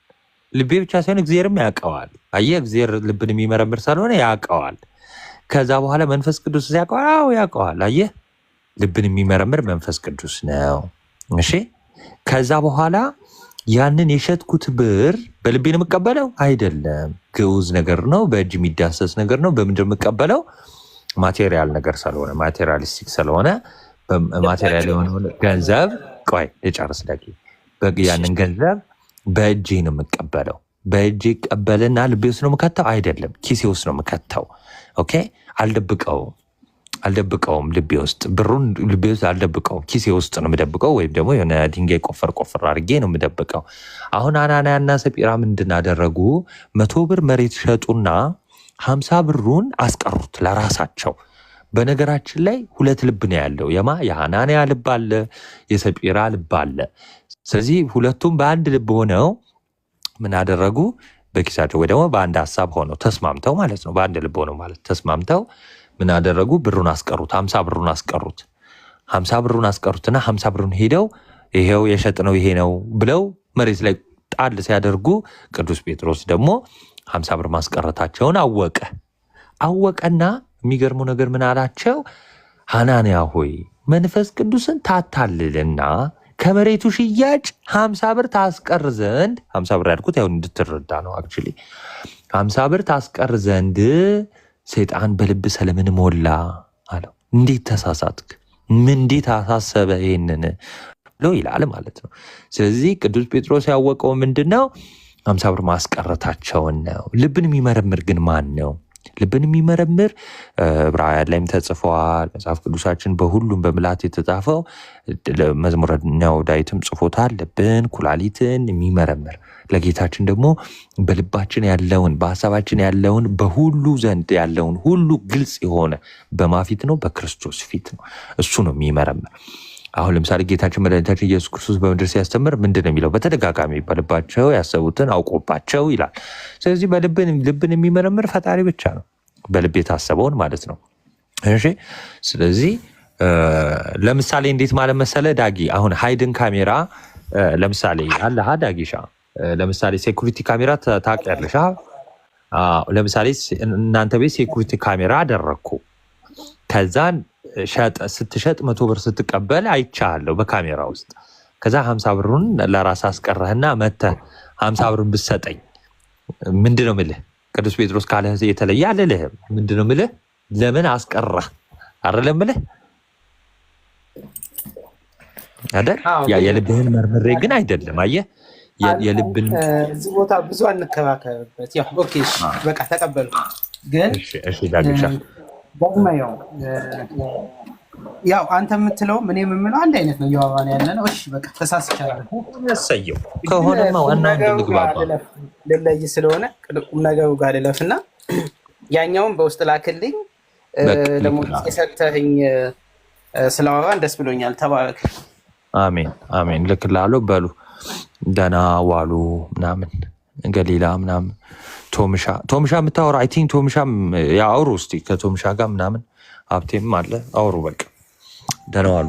ልቤ ብቻ ሳይሆን እግዚአብሔርም ያውቀዋል። አየህ፣ እግዚአብሔር ልብን የሚመረምር ስለሆነ ያውቀዋል። ከዛ በኋላ መንፈስ ቅዱስ ያውቀዋል። አዎ ያውቀዋል። አየህ፣ ልብን የሚመረምር መንፈስ ቅዱስ ነው። እሺ፣ ከዛ በኋላ ያንን የሸጥኩት ብር በልቤ ነው የምቀበለው አይደለም። ግዑዝ ነገር ነው፣ በእጅ የሚዳሰስ ነገር ነው። በምንድን ነው የምቀበለው? ማቴሪያል ነገር ስለሆነ ማቴሪያሊስቲክ ስለሆነ ማቴሪያል የሆነ ገንዘብ። ቆይ ልጨርስ ደቂ። ያንን ገንዘብ በእጄ ነው የምቀበለው። በእጄ ቀበልና ልቤ ውስጥ ነው የምከተው አይደለም፣ ኪሴ ውስጥ ነው የምከተው። ኦኬ። አልደብቀውም ልቤ ውስጥ፣ ብሩን ልቤ ውስጥ አልደብቀውም፣ ኪሴ ውስጥ ነው የምደብቀው። ወይም ደግሞ የሆነ ድንጋይ ቆፈር አድርጌ ነው የምደብቀው። አሁን አናንያና ሰጲራ ምንድን አደረጉ? 100 ብር መሬት ሸጡና 50 ብሩን አስቀሩት ለራሳቸው። በነገራችን ላይ 2 ልብ ነው ያለው። የሐናንያ ልብ አለ፣ የሰጲራ ልብ አለ። ስለዚህ ሁለቱም በአንድ ልብ ሆነው ምን አደረጉ? በኪሳቸው ወይ ደግሞ በአንድ ሀሳብ ሆነው ተስማምተው ማለት ነው። በአንድ ልብ ሆነው ማለት ተስማምተው ምን አደረጉ? ብሩን አስቀሩት። 50 ብሩን አስቀሩት። 50 ብሩን አስቀሩትና 50 ብሩን ሄደው ይሄው የሸጥነው ይሄ ነው ብለው መሬት ላይ ጣል ሲያደርጉ ቅዱስ ጴጥሮስ ደግሞ 50 ብር ማስቀረታቸውን አወቀና የሚገርመው ነገር ምን አላቸው? ሐናንያ ሆይ መንፈስ ቅዱስን ታታልልና ከመሬቱ ሽያጭ 50 ብር ታስቀር ዘንድ 50 ብር ያልኩት ያው እንድትረዳ ነው። አክቹሊ 50 ብር ታስቀር ዘንድ ሰይጣን በልብ ሰለምን ሞላ አለው። እንዴት ተሳሳትክ? እንዴት አሳሰበ ይሄንን ብሎ ይላል ማለት ነው። ስለዚህ ቅዱስ ጴጥሮስ ያወቀው ምንድነው? 50 ብር ማስቀረታቸውን ነው። ልብን የሚመረምር ግን ማን ነው? ልብን የሚመረምር ዕብራውያን ላይም ተጽፏል። መጽሐፍ ቅዱሳችን በሁሉም በምልአት የተጻፈው መዝሙረኛው ዳዊትም ጽፎታል። ልብን ኩላሊትን የሚመረምር ለጌታችን ደግሞ በልባችን ያለውን በሀሳባችን ያለውን በሁሉ ዘንድ ያለውን ሁሉ ግልጽ የሆነ በማፊት ነው? በክርስቶስ ፊት ነው። እሱ ነው የሚመረምር። አሁን ለምሳሌ ጌታችን መድኃኒታችን ኢየሱስ ክርስቶስ በምድር ሲያስተምር ምንድን ነው የሚለው? በተደጋጋሚ በልባቸው ያሰቡትን አውቆባቸው ይላል። ስለዚህ ልብን የሚመረምር ፈጣሪ ብቻ ነው፣ በልብ የታሰበውን ማለት ነው። እሺ ስለዚህ ለምሳሌ እንዴት ማለት መሰለ ዳጊ አሁን ሃይድን ካሜራ ለምሳሌ አለ ዳጊሻ ለምሳሌ ሴኩሪቲ ካሜራ ታውቂያለሽ ለምሳሌ እናንተ ቤት ሴኩሪቲ ካሜራ አደረኩ ከዛን ስትሸጥ 100 ብር ስትቀበል አይቻለሁ በካሜራ ውስጥ ከዛ 50 ብሩን ለራስ አስቀረህና መተ 50 ብሩን ብትሰጠኝ ምንድነው ምልህ ቅዱስ ጴጥሮስ ካለ የተለየ አለልህም ምንድነው ምልህ ለምን አስቀረህ አይደለም ምልህ አይደል ያ የልብህን መርምሬ ግን አይደለም አየህ የልብን
እዚህ ቦታ ብዙ አንከራከርበት ያው ኦኬ በቃ ተቀበልኩ ግን
እሺ ዳግሻ
ደግሞ ያው አንተ የምትለው ምን የምምለው አንድ አይነት ነው ያዋዋን ያለ ነው እሺ በቃ ተሳስቻለሁ
ያሰየው ከሆነማ ዋና እንግባባ
ለለይ ስለሆነ ቁም ነገሩ ጋር ልለፍና ያኛውን በውስጥ ላክልኝ ደግሞ የሰጠኸኝ ስለዋዋን ደስ ብሎኛል ተባረክ
አሜን አሜን ልክላለሁ በሉ ደና ዋሉ ምናምን ገሊላ ምናምን ቶምሻ የምታወራ አይ ቲንክ ቶምሻም ያወሩ እስቲ ከቶምሻ ጋር ምናምን ሀብቴም አለ አወሩ በቃ ደና ዋሉ